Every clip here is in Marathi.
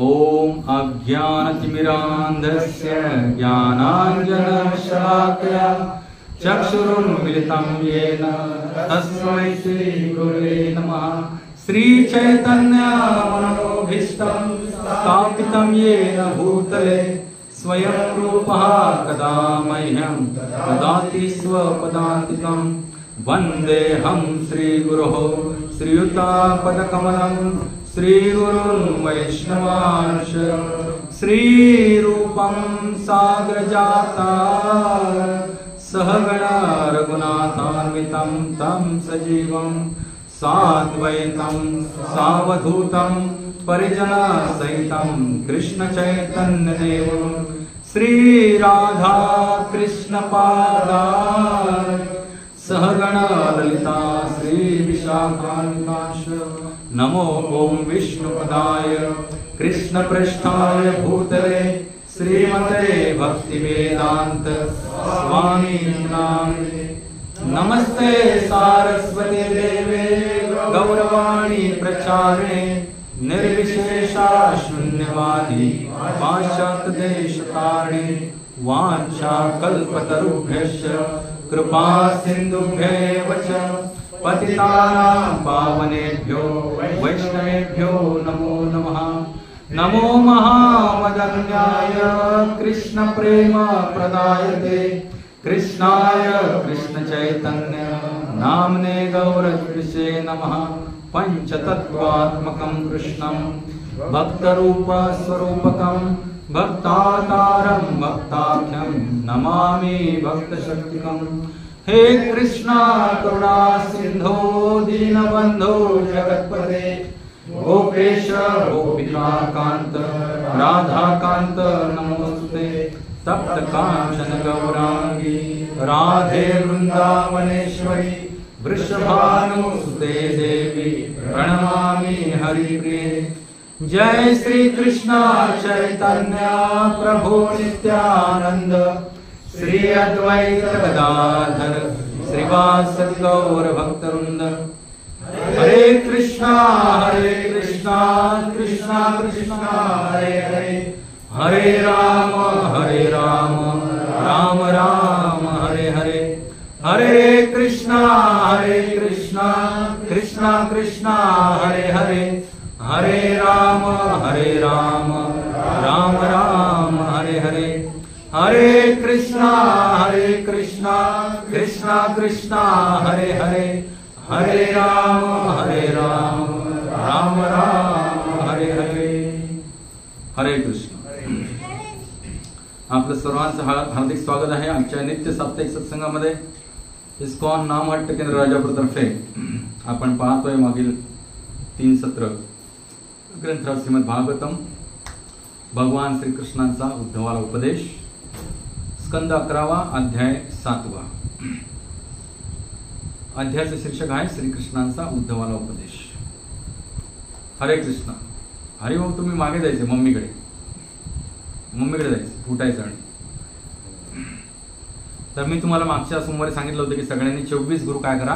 ओम अज्ञानतिमिरान्धस्य ज्ञानाञ्जनशलाकया चक्षुरुन्मिलितं येन तस्मै श्रीगुरुवे नमः। श्रीचैतन्यमनोभीष्टं स्थापितं येन भूतले स्वयं रूपः कदा मह्यं ददाति स्वपदान्तिकं। वन्देऽहं श्रीगुरोः श्रीयुतापदकमलं श्रीगुरुन् वैष्णवांश्च श्रीरूपं साग्रजाता सहगणा रघुनाथान्वितं तं सजीवं साद्वैतं सावधूतं परिजनसहितं कृष्णचैतन्यदेवं श्रीराधा कृष्णपादान् सहगणा ललिता श्रीविशाखान्वितांश्च। नमो ओं विष्णुपदाय कृष्णपृष्ठाय भूतले श्रीमते भक्तिवेदांत स्वामी नामिने। नमस्ते सारस्वती देवे गौरवाणी प्रचारे निर्विशेषा शून्यवादी पाश्चात्यदेशतारिणे वाञ्छा कल्पतरुभ्यश्च कृपा सिन्धुभ्येव च पतितानां पावनेभ्यो वैष्णवेभ्यो नमो नमः। नमो महामदन्याय कृष्ण प्रेम प्रदायते कृष्णाय कृष्ण चैतन्य नामने गौरकृषे नमः। पंचतत्वात्मकं कृष्णं भक्तरूप स्वरूपकं भक्तातारं भक्ताख्यं नमामि भक्तशक्तिकं। हे कृष्णा करुणा सिंधो दीनबंधो जगत्पते गोपेश गोपिका कांत राधा कांत नमोस्तुते। तप्त कांचन गौरांगी राधे वृंदावनेश्वरी वृषभानुसुते देवी प्रणमामि हरिप्रिये। जय श्री कृष्ण चैतन्य प्रभु नित्यानंद श्री अद्वैत गदाधर श्रीवासदि गौर भक्तवृंद। हरे कृष्णा कृष्णा कृष्णा हरे हरे हरे राम राम राम हरे हरे। हरे कृष्णा कृष्णा कृष्णा हरे हरे हरे राम राम राम हरे हरे। हरे कृष्णा कृष्णा कृष्णा हरे हरे हरे राम राम राम हरे हरे। हरे कृष्ण। आपलं सर्वांचं हार्दिक स्वागत आहे आमच्या नित्य साप्ताहिक सत्संगामध्ये। इस्कॉन नामहट्ट केंद्र राजापूरतर्फे आपण पाहतोय मागील 3 सत्र ग्रंथराज श्रीमद भागवतम भगवान श्रीकृष्णांचा उद्धवाला उपदेश स्कंद 11 अध्याय 7। अध्यायाचे शीर्षक आहे श्रीकृष्णांचा उद्धवाला उपदेश। हरे कृष्ण। हरिभाऊ तुम्ही मागे जायचे मम्मीकडे जायचं फुटायचं। आणि तर मी तुम्हाला मागच्या सोमवारी सांगितलं होतं की सगळ्यांनी 24 गुरु काय करा,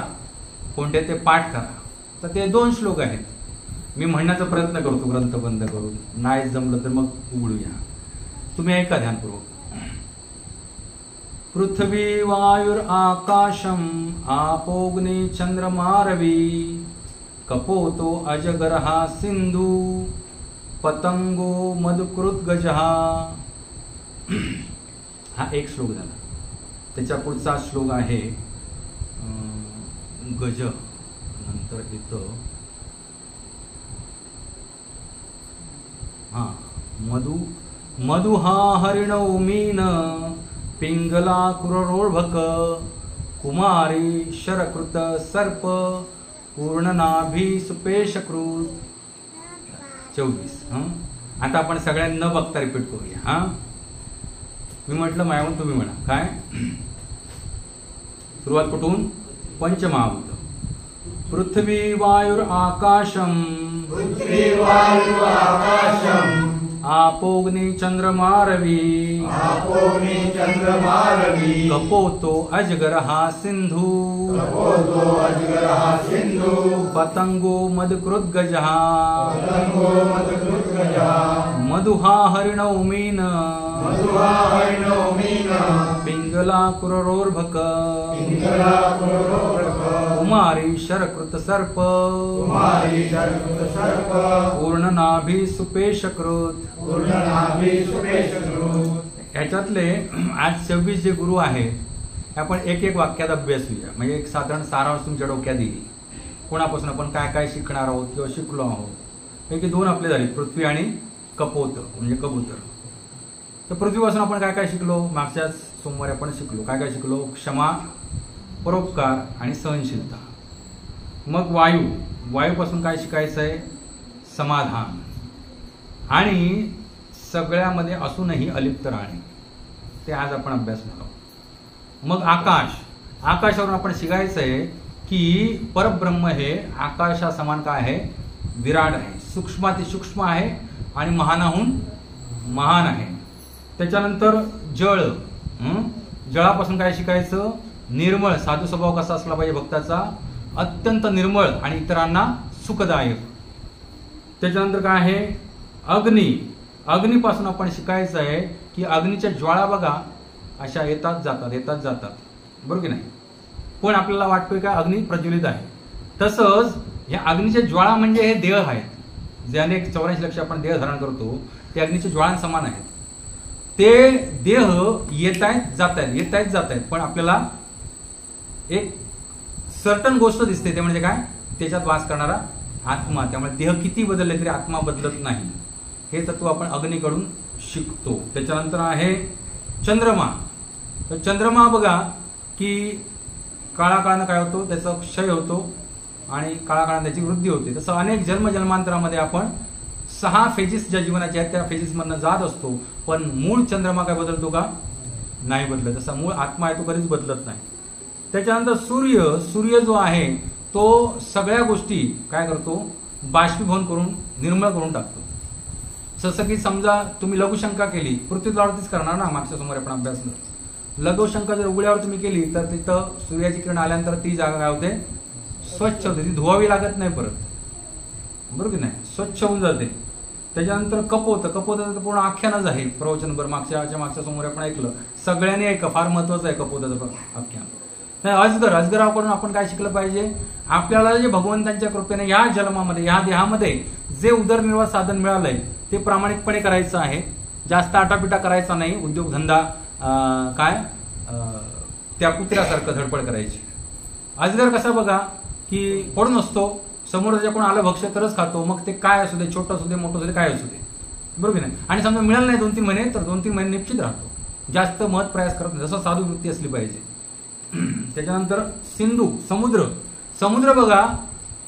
कोणते ते पाठ करा। तर ते 2 श्लोक आहेत, मी म्हणण्याचा प्रयत्न करतो ग्रंथ बंद करून, नाही जमलं तर मग उघडूया। तुम्ही ऐका ध्यानपूर्वक। पृथ्वी वायुर आकाशम आपोग्नि चंद्रमारवी कपोतो अजगरहा सिंधु पतंगो मधुकृत गजहा। हा एक श्लोक झाला। त्याच्या पुढचा श्लोक आहे गज, नंतर येतं मधुहा हरिणौ मीन पिंगला कुररोळभक कुमारी शरकृत सर्प पूर्णनाभी सुपेशकृत। 24। आता आपण सगळ्यांना न बघता रिपीट करूया। मी म्हटलं मायावून तुम्ही म्हणा काय। सुरुवात कुठून? पंचमहाभूत। पृथ्वी वायुर आकाशम आपोग्नि चंद्रमारवी कपोतो अजगरहा सिंधु पतंगो मधुकृत गजहा मधुहा हरिणौमीन पिंगला कुररोर्भक कुमारी शरकृत सर्प पूर्णनाभी सुपेशकृत. ह्याच्यातले आज 26 जे गुरु आहेत आपण एक एक वाक्यात अभ्यासूया. म्हणजे एक साधारण सारांश तुमच्या डोक्यात येईल. कोणापासून आपण काय काय शिकणार आहोत किंवा शिकलो आहोत. पैकी 2 आपले झाले, पृथ्वी आणि कपोत म्हणजे कबूतर. तर पृथ्वीपासून आपण काय काय शिकलो. मागच्याच सोमवारी आपण शिकलो. काय काय शिकलो. क्षमा, परोपकार आणि सहनशीलता. मग वायूपासून काय शिकायचं आहे. समाधान आणि सगळ्यामध्ये असूनही अलिप्त राहणे. ते आज आपण अभ्यासणार आहोत. मग आकाशावरून आपण शिकायचं आहे की परब्रह्म हे आकाशासमान काय आहे. विराट आहे. सूक्ष्माती सूक्ष्म आहे आणि महानाहून महान आहे. त्याच्यानंतर जळापासून काय शिकायचं. निर्मळ, साधू स्वभाव कसा असला पाहिजे भक्ताचा. अत्यंत निर्मळ आणि इतरांना सुखदायक. त्याच्यानंतर काय आहे. अग्नीपासून आपण शिकायचं आहे की अग्नीच्या ज्वाळा बघा अशा येतात जातात बरोबर की नाही. पण आपल्याला वाटतोय का अग्नी प्रज्वलित आहे. तसंच या अग्नीच्या ज्वाळा म्हणजे हे देह आहेत. जे अनेक 84 लक्ष आपण देह धारण करतो ते अग्नीच्या ज्वाळांसमान आहेत. ते देह येत आहेत जात आहेत पण आपल्याला एक सर्टन गोष्ट दिसते. ते म्हणजे काय. त्याच्यात वास करणारा आत्मा. त्यामुळे देह किती बदलले तरी आत्मा बदलत नाही. हे तत्व आपण अग्नीकडून शिकतो. त्याच्यानंतर आहे चंद्रमा. तर चंद्रमा बघा की काळाकाळानं काय होतो. त्याचा क्षय होतो आणि काळाकाळानं त्याची वृद्धी होते. तसं अनेक जन्मांतरामध्ये आपण 6 फेजेस ज्या जीवनाच्या आहेत त्या फेजेसमधनं जात असतो. पण मूळ चंद्रमा काय बदलतो का. नाही बदलत. तसा मूळ आत्मा आहे तो कधीच बदलत नाही. त्याच्यानंतर सूर्य जो आहे तो सगळ्या गोष्टी काय करतो. बाष्पीभवन करून निर्मळ करून टाकतो. जसं की समजा तुम्ही लघुशंका केली. पृथ्वीतलावरतीच करणार ना. मागच्या समोर आपण अभ्यास लघुशंका जर उघड्यावर तुम्ही केली तर तिथं सूर्याची किरण आल्यानंतर ती जागा काय होते. स्वच्छ होते. ती धुवावी लागत नाही परत. बरोबर की नाही. स्वच्छ होऊन जाते. त्याच्यानंतर कपोत तर पूर्ण आख्यानच आहे. प्रवचनभर मागच्या समोर आपण ऐकलं. सगळ्यांनी ऐका. फार महत्वाचं आहे कपोताचं आख्यान. अजगराकडून आपण काय शिकलं पाहिजे. आपल्याला जे भगवंतांच्या कृपेने या जन्मामध्ये या देहामध्ये जे उदरनिर्वाह साधन मिळालंय ते प्रामाणिकपणे करायचं आहे. जास्त आटापिटा करायचा नाही. उद्योगधंदा त्या कुत्र्यासारखं धडपड करायची. अजगर कसा बघा की पडून असतो. समोर जे कोण आलं भक्ष्य तरच खातो. मग ते काय असू दे, छोटं असू दे, मोठं असू दे, काय असू दे. बरोबर नाही. आणि समजा मिळालं नाही 2-3 महिने तर 2-3 महिने निश्चित राहतो. जास्त महत् प्रयास करत नाही. जसं साधू वृत्ती असली पाहिजे. त्याच्यानंतर समुद्र बघा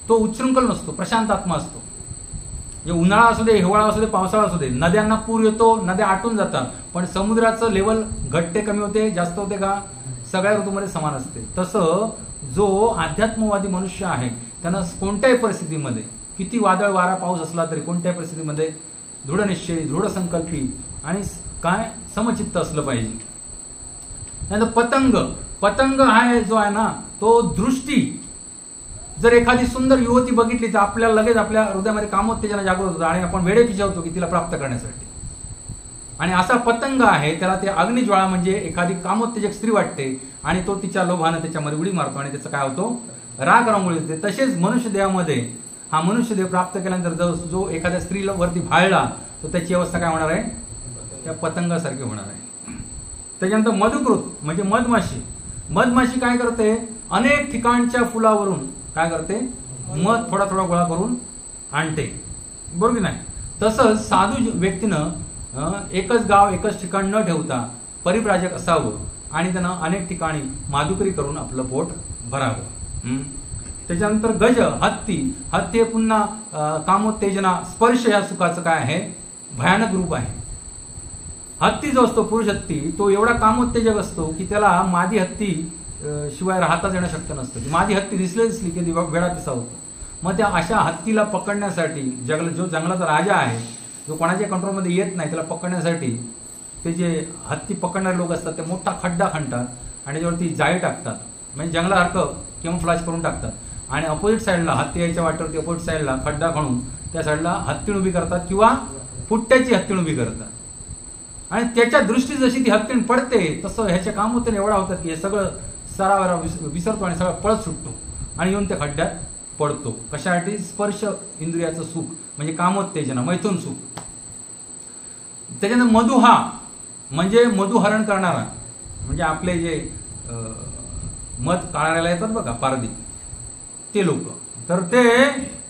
तो उच्छृंखल नसतो. प्रशांत आत्मा असतो. उन्हाळा असू दे, हिवाळा असू दे, पावसाळा असू दे, नद्यांना पूर येतो, नद्या आटून जातात. पण समुद्राचं लेवल घटते कमी होते जास्त होते का. सगळ्या ऋतूमध्ये समान असते. तसं जो अध्यात्मवादी मनुष्य आहे त्यांना कोणत्याही परिस्थितीमध्ये किती वादळ वारा पाऊस असला तरी कोणत्याही परिस्थितीमध्ये दृढनिश्चयी, दृढ संकल्पी आणि काय समचित्त असलं पाहिजे. त्यानंतर पतंग हा जो आहे ना तो दृष्टी. जर एखादी सुंदर युवती बघितली तर आपल्याला लगेच आपल्या हृदयामध्ये कामोत्तेजना जागृत होतं आणि आपण वेडे पिछावतो की तिला प्राप्त करण्यासाठी. आणि असा पतंग आहे त्याला ते अग्निज्वाळा म्हणजे एखादी कामोत्तेजक स्त्री वाटते आणि तो तिच्या लोभानं त्याच्यामध्ये उडी मारतो आणि त्याचं काय होतो राग रांगोळी होते. तसेच मनुष्य देहामध्ये हा मनुष्य देह प्राप्त केल्यानंतर जो एखाद्या स्त्रीला वरती भाळला तर त्याची अवस्था काय होणार आहे. त्या पतंगासारखी होणार आहे. त्याच्यानंतर मधुकृत म्हणजे मधमाशी काय करते. अनेक ठिकाणच्या फुलावरून काय करते मध थोडा गोळा करून आणते. बरोबर की नाही. तसंच साधू व्यक्तीनं एकच गाव एकच ठिकाण न ठेवता परिव्राजक असावं आणि त्यानं अनेक ठिकाणी माधुकरी करून आपलं पोट भरावं. त्याच्यानंतर गज हत्ती पुन्हा कामोत्तेजना स्पर्श या सुखाचं काय आहे भयानक रूप आहे. हत्ती जो असतो पुरुष हत्ती तो एवढा कामोत्तेजक असतो की त्याला मादी हत्ती शिवाय राहताच येणं शक्य नसतं. मादी हत्ती दिसली की वेडा पिसा होतो. मग त्या अशा हत्तीला पकडण्यासाठी जो जंगलाचा राजा आहे जो कोणाच्या कंट्रोलमध्ये येत नाही त्याला पकडण्यासाठी ते जे हत्ती पकडणारे लोक असतात ते मोठा खड्डा खणतात आणि त्याच्यावरती जाळी टाकतात. म्हणजे जंगलासारखं कॅमोफ्लेज करून टाकतात आणि अपोजिट साईडला हत्ती यायच्या वाटेवरती अपोजिट साईडला खड्डा खणून त्या साईडला हत्ती उभी करतात किंवा फुट्ट्याची हत्तीण उभी करतात आणि त्याच्या दृष्टी जशी ती हत्तीण पडते तसं ह्याचे काम होते एवढा होतात की हे सगळं सरावरा विसरतो आणि सगळं पळत सुटतो आणि येऊन त्या खड्ड्यात पडतो. कशासाठी? स्पर्श इंद्रियाचं सुख म्हणजे कामोत्तेजना, मैथून सुख. त्याच्यानंतर मधुहा म्हणजे मधुहरण करणारा, म्हणजे आपले जे मध काढायला येतात बघा पारधी ते लोक. तर ते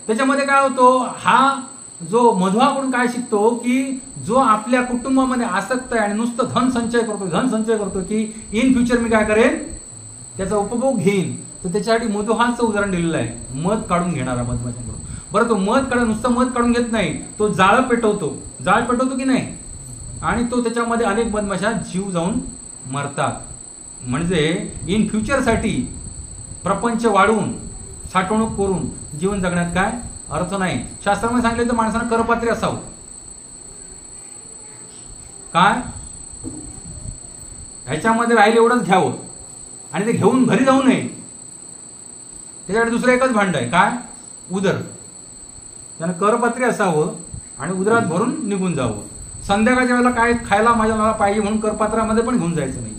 त्याच्यामध्ये काय होतो, हा जो मधुहाकडून काय शिकतो की जो आपल्या कुटुंबामध्ये आसक्त आहे आणि नुसतं धन संचय करतो की इन फ्युचर मी काय करेन त्याचा उपभोग घेईन, तर त्याच्यासाठी मधुहाचं उदाहरण दिलेलं आहे. मध काढून घेणारा मधमाशांकडून. बरं, तो नुसतं मध काढून घेत नाही, तो जाळ पेटवतो की नाही, आणि तो त्याच्यामध्ये अनेक मधमाशा जीव जाऊन मरतात. म्हणजे इन फ्युचरसाठी प्रपंच वाढवून साठवणूक करून जीवन जगण्यात काय अर्थ नाही. शास्त्रामध्ये सांगितलं तर माणसानं करपात्री असावं. काय ह्याच्यामध्ये राहिले एवढंच घ्यावं आणि ते घेऊन घरी जाऊ नये. त्याच्याकडे दुसरं एकच भांड आहे, काय? उदर. त्यानं करपात्री असावं आणि उदरात भरून निघून जावं. संध्याकाळच्या वेळेला काय खायला मला पाहिजे म्हणून करपात्रामध्ये पण घेऊन जायचं नाही.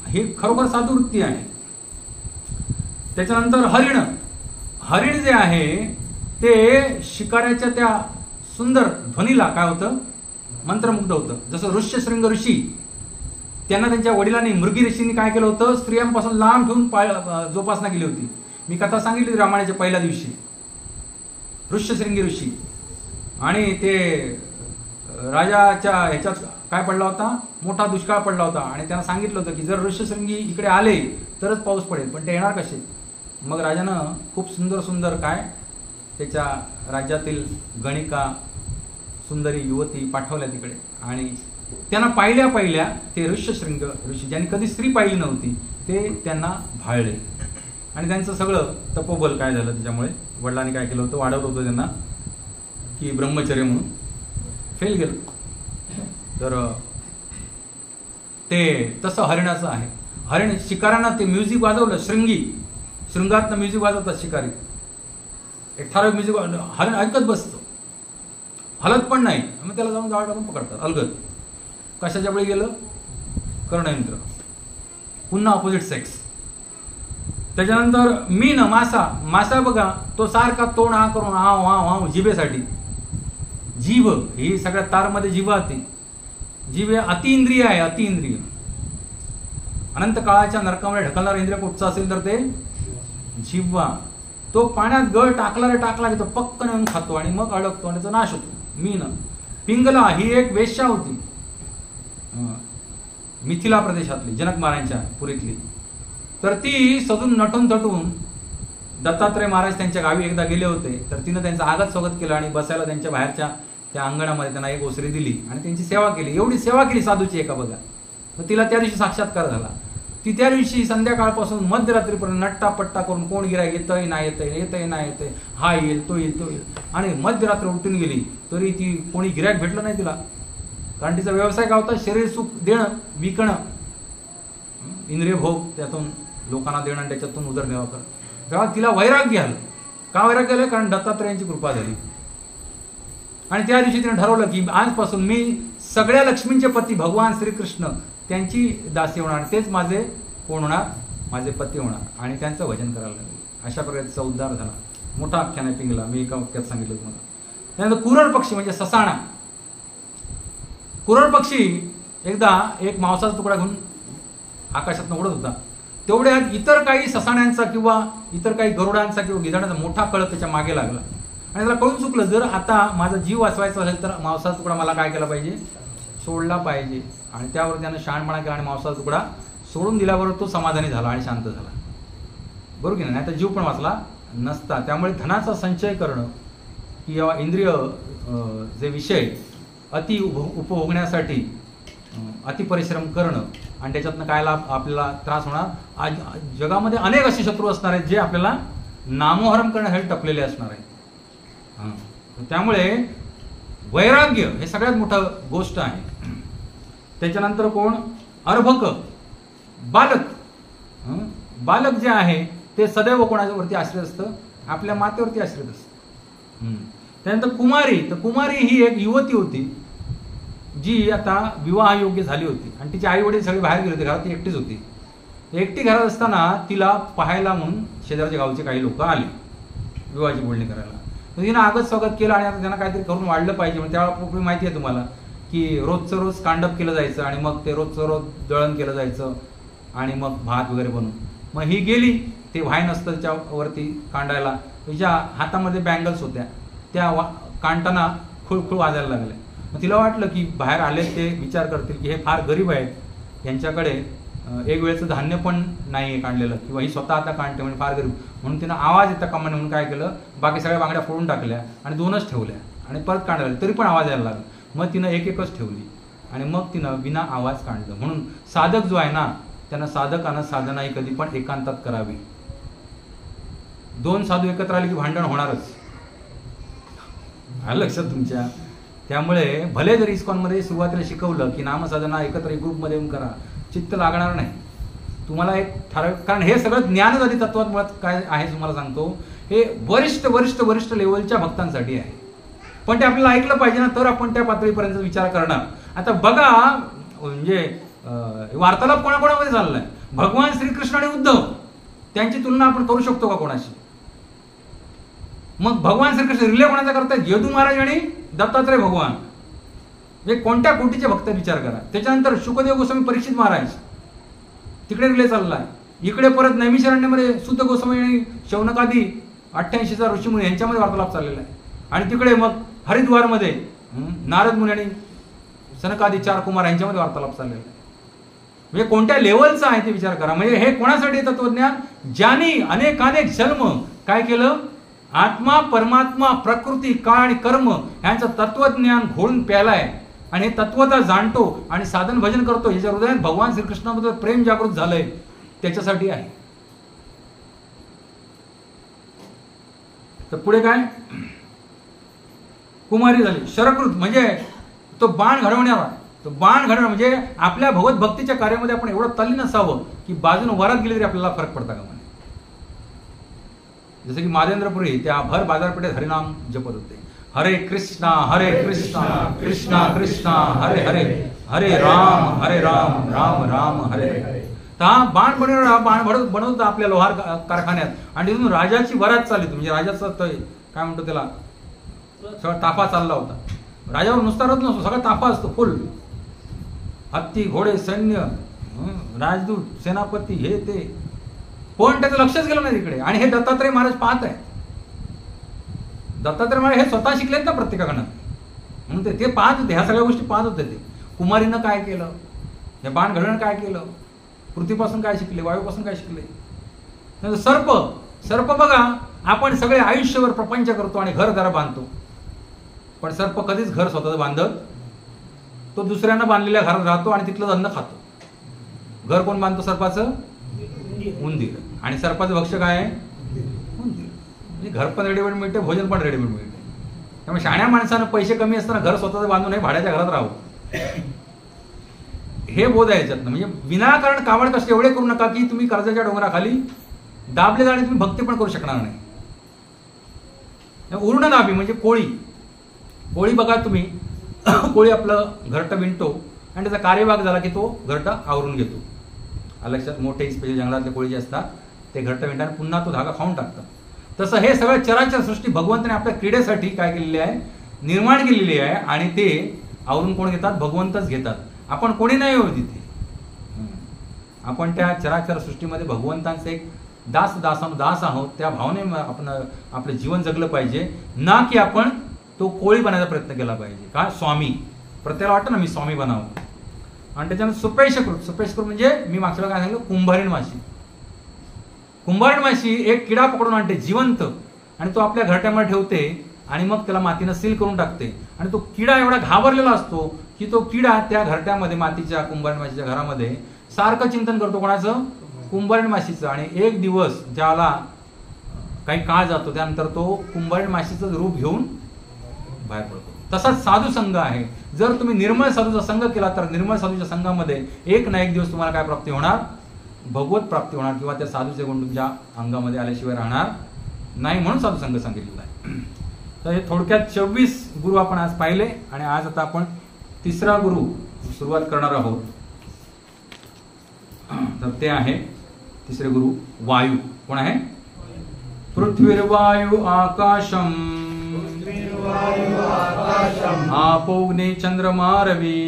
ही खरोखर साधू वृत्ती आहे. त्याच्यानंतर हरिण जे आहे ते शिकाऱ्याच्या त्या सुंदर ध्वनीला काय होतं, मंत्रमुग्ध होतं. जसं ऋष्यशृंग ऋषी, त्यांना त्यांच्या वडिलांनी मृगी ऋषींनी काय केलं होतं, स्त्रियांपासून लांब ठेवून जोपासना केली होती. मी कथा सांगितली रामायणाच्या पहिल्या दिवशी. ऋष्यशृंगी ऋषी आणि ते राजाच्या ह्याच्यात काय पडला होता, मोठा दुष्काळ पडला होता आणि त्यांना सांगितलं होतं की जर ऋष्यशृंगी इकडे आले तरच पाऊस पडेल, पण ते येणार कसे. मग राजानं खूप सुंदर काय त्याच्या राज्यातील गणिका सुंदरी युवती पाठवल्या तिकडे आणि त्यांना पाहिल्या ते ऋष्यशृंग ऋषी ज्यांनी कधी स्त्री पाहिली नव्हती ते त्यांना भाळले आणि त्यांचं सगळं तपोबल काय झालं. त्याच्यामुळे वडिलांनी काय केलं होतं, वाढवलं होतं त्यांना की ब्रह्मचर्य म्हणून फेल गेलं. तर ते तसं हरिणाचं आहे. हरिण शिकाऱ्यांना ते म्युझिक वाजवलं, शृंगातनं म्युझिक वाजवतात शिकारी. एक ठराविक म्युझिक हरिण ऐकत बसतं, हलत पण नाही. मग त्याला जाऊन जाळ टाकून पकडतात अलगद. कशाच्या बळी गेलं, कर्णयंत्र. पुन्हा ऑपोजिट सेक्स. त्याच्यानंतर मीन मासा बघा, तो सारखा तोंड हा करून हा जिभेसाठी. जीभ ही सगळ्या तारमध्ये जीभ आती. जीभ अतिइंद्रिय आहे, अतिइंद्रिय. अनंत काळाच्या नरकामध्ये ढकलणारा इंद्रिय कुठचा असेल तर ते जिव्हा. तो पाण्यात गळ टाकला की तो पक्कन येऊन खातो आणि मग अडकतो आणि त्याचा नाश होतो. मीन. पिंगला ही एक वेश्या होती मिथिला प्रदेशातली, जनक महाराजांच्या पुरीतली. तर ती सजून नटून थटून दत्तात्रय महाराज त्यांच्या गावी एकदा गेले होते, तर तिनं त्यांचं आगत स्वागत केलं आणि बसायला त्यांच्या बाहेरच्या त्या अंगणामध्ये त्यांना एक ओसरी दिली आणि त्यांची सेवा केली. एवढी सेवा केली साधूची एका बघा. तर तिला त्या दिवशी साक्षात्कार झाला. ती त्या दिवशी संध्याकाळपासून मध्यरात्रीपर्यंत नट्टा पट्टा करून कोण गिरायक येतंय नाही येतंय, हा येईल तो येईल आणि मध्यरात्र उठून गेली तरी ती कोणी गिरायक भेटलं नाही तिला. कारण तिचा व्यवसाय काय होता, शरीर सुख देणं, विकणं, इंद्रिय भोग त्यातून लोकांना देणं आणि त्याच्यातून उदरनिर्वाह करणं. तेव्हा तिला वैराग्य आलं. का वैराग्य आलं? कारण दत्तात्रयांची कृपा झाली. आणि त्या दिवशी तिने ठरवलं की आजपासून मी सगळ्या लक्ष्मींचे पती भगवान श्रीकृष्ण त्यांची दासी होणार आणि तेच माझे कोण होणार, माझे पती होणार आणि त्यांचं भजन करायला लागले. अशा प्रकारचा उद्धार झाला. मोठा आख्यान आहे पिंगला, मी एका वाक्यात सांगितलं तुम्हाला. त्यानंतर कुरळ पक्षी म्हणजे ससाणा. कुरळ पक्षी एकदा एक मांसाचा तुकडा घेऊन आकाशात उडत होता. तेवढ्यात इतर काही ससाण्यांचा किंवा इतर काही गरुडांचा किंवा गिधाडांचा मोठा कळप त्याच्या मागे लागला आणि त्याला कळून चुकलं, जर आता माझा जीव वाचवायचा असेल तर मांसाचा तुकडा मला काय केला पाहिजे, सोडला पाहिजे. आणि त्यावर त्यानं शहाणपणा केला आणि मांसाचा तुकडा सोडून दिल्याबरोबर तो समाधानी झाला आणि शांत झाला. बरोबर की नाही? तर जीव पण वाचला नसता. त्यामुळे धनाचा संचय करणं किंवा इंद्रिय जे विषय अति उपभोगण्यासाठी अतिपरिश्रम करणं आणि त्याच्यातनं काय लाभ आपल्याला त्रास होणार. आज जगामध्ये अनेक असे शत्रू असणार आहेत जे आपल्याला नामोहरम करण्यासाठी टपलेले असणार आहेत. त्यामुळे वैराग्य हे सगळ्यात मोठं गोष्ट आहे. त्याच्यानंतर कोण, अर्भक बालक जे आहे ते सदैव कोणाच्यावरती आश्रित असतं, आपल्या मातेवरती आश्रित असतं. त्यानंतर कुमारी, तर कुमारी ही एक युवती होती जी आता विवाहयोग्य झाली होती आणि तिचे आई वडील सगळे बाहेर गेले होते, घरात ती एकटीच होती. एकटी घरात असताना तिला पाहायला म्हणून शेजारच्या गावचे काही लोक आले विवाहाची बोलणी करायला. तर तिनं आगत स्वागत केलं आणि आता त्यांना काहीतरी करून वाढलं पाहिजे. म्हणजे त्यावेळेला माहिती आहे तुम्हाला की रोजचं रोज कांडप केलं जायचं आणि मग ते रोजचं रोज दळण केलं जायचं आणि मग भात वगैरे बनवून. मग ही गेली, ते व्हाय नसतं त्याच्यावरती कांडायला, तिच्या हातामध्ये बँगल्स होत्या, त्या कांडताना खुळखुळ वाजायला लागल्या. मग तिला वाटलं की बाहेर आले ते विचार करतील की हे फार गरीब आहेत, यांच्याकडे एक वेळचं धान्य पण नाही आहे काढलेलं, किंवा ही स्वतः आता काढते म्हणजे फार गरीब, म्हणून तिनं आवाज येता कामा नये म्हणून काय केलं, बाकी सगळ्या बांगड्या फोडून टाकल्या आणि 2च ठेवल्या आणि परत काढायला तरी पण आवाज यायला लागला. मग तिनं एकच ठेवली आणि मग तिनं विना आवाज काढलं. म्हणून साधक जो आहे ना, त्यानं साधकानं साधना ही कधी पण एकांतात करावी. 2 साधू एकत्र आले की भांडण होणारच, आलं लक्षात तुमच्या. त्यामुळे भले जर इस्कॉनमध्ये सुरुवातीला शिकवलं की नामसाधना एकत्र एक ग्रुपमध्ये येऊन करा, चित्त लागणार नाही तुम्हाला. एक ठराविक, कारण हे सगळं ज्ञान आधी तत्वात मुळात काय आहे तुम्हाला सांगतो, हे वरिष्ठ वरिष्ठ वरिष्ठ लेवलच्या भक्तांसाठी आहे. पण ते आपल्याला ऐकलं पाहिजे ना, तर आपण त्या पातळीपर्यंत विचार करणार. आता बघा म्हणजे वार्तालाप कोणाकोणामध्ये चाललाय, भगवान श्रीकृष्ण आणि उद्धव, त्यांची तुलना आपण करू शकतो का कोणाशी? मग भगवान श्रीकृष्ण रिले कोणाचा करतायत, यदू महाराज आणि दत्तात्रय भगवान, हे कोणत्या कोटीचे भक्त विचार करा. त्याच्यानंतर शुकदेव गोस्वामी परीक्षित महाराज, तिकडे रिले चाललाय. इकडे परत नैमिषारण्यमध्ये सुद्ध गोस्वामी आणि शौनकादी 88,000 ऋषीमुनी यांच्यामध्ये वार्तालाप चाललेला आहे. आणि तिकडे मग हरिद्वारमध्ये नारद मुनी आणि सनकादी 4 कुमार यांच्यामध्ये वार्तालाप चाललेला आहे. म्हणजे कोणत्या लेवलचा आहे ते विचार करा. म्हणजे हे कोणासाठी तत्वज्ञान, ज्यांनी अनेकानेक जन्म काय केलं, आत्मा परमात्मा प्रकृती काळ आणि कर्म यांचं तत्वज्ञान घोळून प्यालाय आणि हे तत्वता जाणतो आणि साधन भजन करतो, याच्या हृदयात भगवान श्रीकृष्णाबद्दल प्रेम जागृत झालंय, त्याच्यासाठी आहे. तर पुढे काय, कुमारी झाली. शरकृत म्हणजे तो बाण घडवणारा, तो बाण घडवणार म्हणजे आपल्या भगवत भक्तीच्या कार्यामध्ये आपण एवढं तल्लीन असावं की बाजूने वरात गेली तरी आपल्याला फरक पडता का म्हणे. जसं की मादेंद्रपुरी त्या भर बाजारपेठेत हरिनाम जपत होते, हरे कृष्णा कृष्णा कृष्णा हरे हरे, हरे राम राम राम हरे हरे. तर हा बाण बनवत आपल्या लोहार कारखान्यात आणि तिथून राजाची वरात चालली. म्हणजे राजाचं काय म्हणतो त्याला, सगळा ताफा चालला होता. राजावर नुसता रथ नसतो, सगळा ताफा असतो फुल, हत्ती घोडे सैन्य राजदूत सेनापती हे ते. पण त्याचं लक्षच गेलं नाही तिकडे. आणि हे दत्तात्रय महाराज पाहत आहे. दत्तात्रय महाराज हे स्वतः शिकलेत ना प्रत्येकाकडनं, म्हणून ते पाहत होते, ह्या सगळ्या गोष्टी पाहत होते. ते कुमारीनं काय केलं, हे बाण घडवणं काय केलं, पृथ्वीपासून काय शिकले, वायूपासून काय शिकले. सर्प बघा, आपण सगळे आयुष्यभर प्रपंच करतो आणि घर जरा बांधतो, पण सर्प कधीच घर स्वतःच बांधत, तो दुसऱ्यांना बांधलेल्या घरात राहतो आणि तिथलं अन्न खातो. घर कोण बांधतो सर्पाचं, उंदीर. आणि सर्पाचं भक्ष काय आहे, उंदीर. म्हणजे घर पण रेडीमेड मिळते, भोजन पण रेडीमेड मिळते. त्यामुळे शाण्या माणसानं पैसे कमी असताना घर स्वतःच बांधून नाही, भाड्याच्या घरात राहू, हे बोध आहे याच्यात. म्हणजे विनाकारण कावड कष्ट एवढे करू नका की तुम्ही कर्जाच्या डोंगराखाली दाबले जाणे, तुम्ही भक्ती पण करू शकणार नाही. उर्ण दाबी म्हणजे कोळी बघा तुम्ही, कोळी आपलं घरटं विणतो आणि त्याचा कार्यभाग झाला की तो घरटा आवरून घेतो. लक्षात, मोठे स्पेशल जंगलातले कोळी जे असतात ते घरटं विणतात, पुन्हा तो धागा खाऊन टाकतात. तसं हे सगळं चराचर सृष्टी भगवंताने आपल्या क्रीडेसाठी काय केलेली आहे, निर्माण केलेली आहे. आणि ते आवरून कोण घेतात, भगवंतच घेतात. आपण कोणी नाही हो तिथे, आपण त्या चराचर सृष्टीमध्ये भगवंतांचे एक दास आहोत. त्या भावने आपण आपलं जीवन जगलं पाहिजे, ना की आपण तो कोळी बनायचा प्रयत्न केला पाहिजे. का स्वामी, प्रत्येकाला वाटतं ना मी स्वामी बनावं. आणि त्याच्यानंतर सुपेशकृत म्हणजे मी मागच्या काय सांगितलं, कुंभारीण माशी एक किडा पकडून आणते जिवंत आणि तो आपल्या घरट्यामध्ये ठेवते आणि मग त्याला मातीनं सील करून टाकते. आणि तो किडा एवढा घाबरलेला असतो की तो किडा त्या घरट्यामध्ये, मातीच्या कुंभारीण माशीच्या घरामध्ये सारखं चिंतन करतो, कोणाचं, कुंभारीण माशीचं. आणि एक दिवस ज्याला काही काळ जातो त्यानंतर तो कुंभारीण माशीचं रूप घेऊन बाहेर पडतो. तसाच साधू संघ आहे. जर तुम्ही निर्मळ साधूचा संघ केला तर निर्मळ साधूच्या संघामध्ये एक ना एक दिवस तुम्हाला काय प्राप्ती होणार, भगवत प्राप्ती होणार, किंवा त्या साधूचे गुण तुमच्या अंगामध्ये आल्याशिवाय राहणार नाही. म्हणून साधू संघ सांगितलेला आहे. तर हे थोडक्यात 24 गुरु आपण आज पाहिले आणि आज आता आपण तिसरा गुरु सुरुवात करणार आहोत. तर ते आहे तिसरे गुरु वायू. कोण आहे? पृथ्वीर्वायु आकाशम आपोग्नि चंद्रमारवी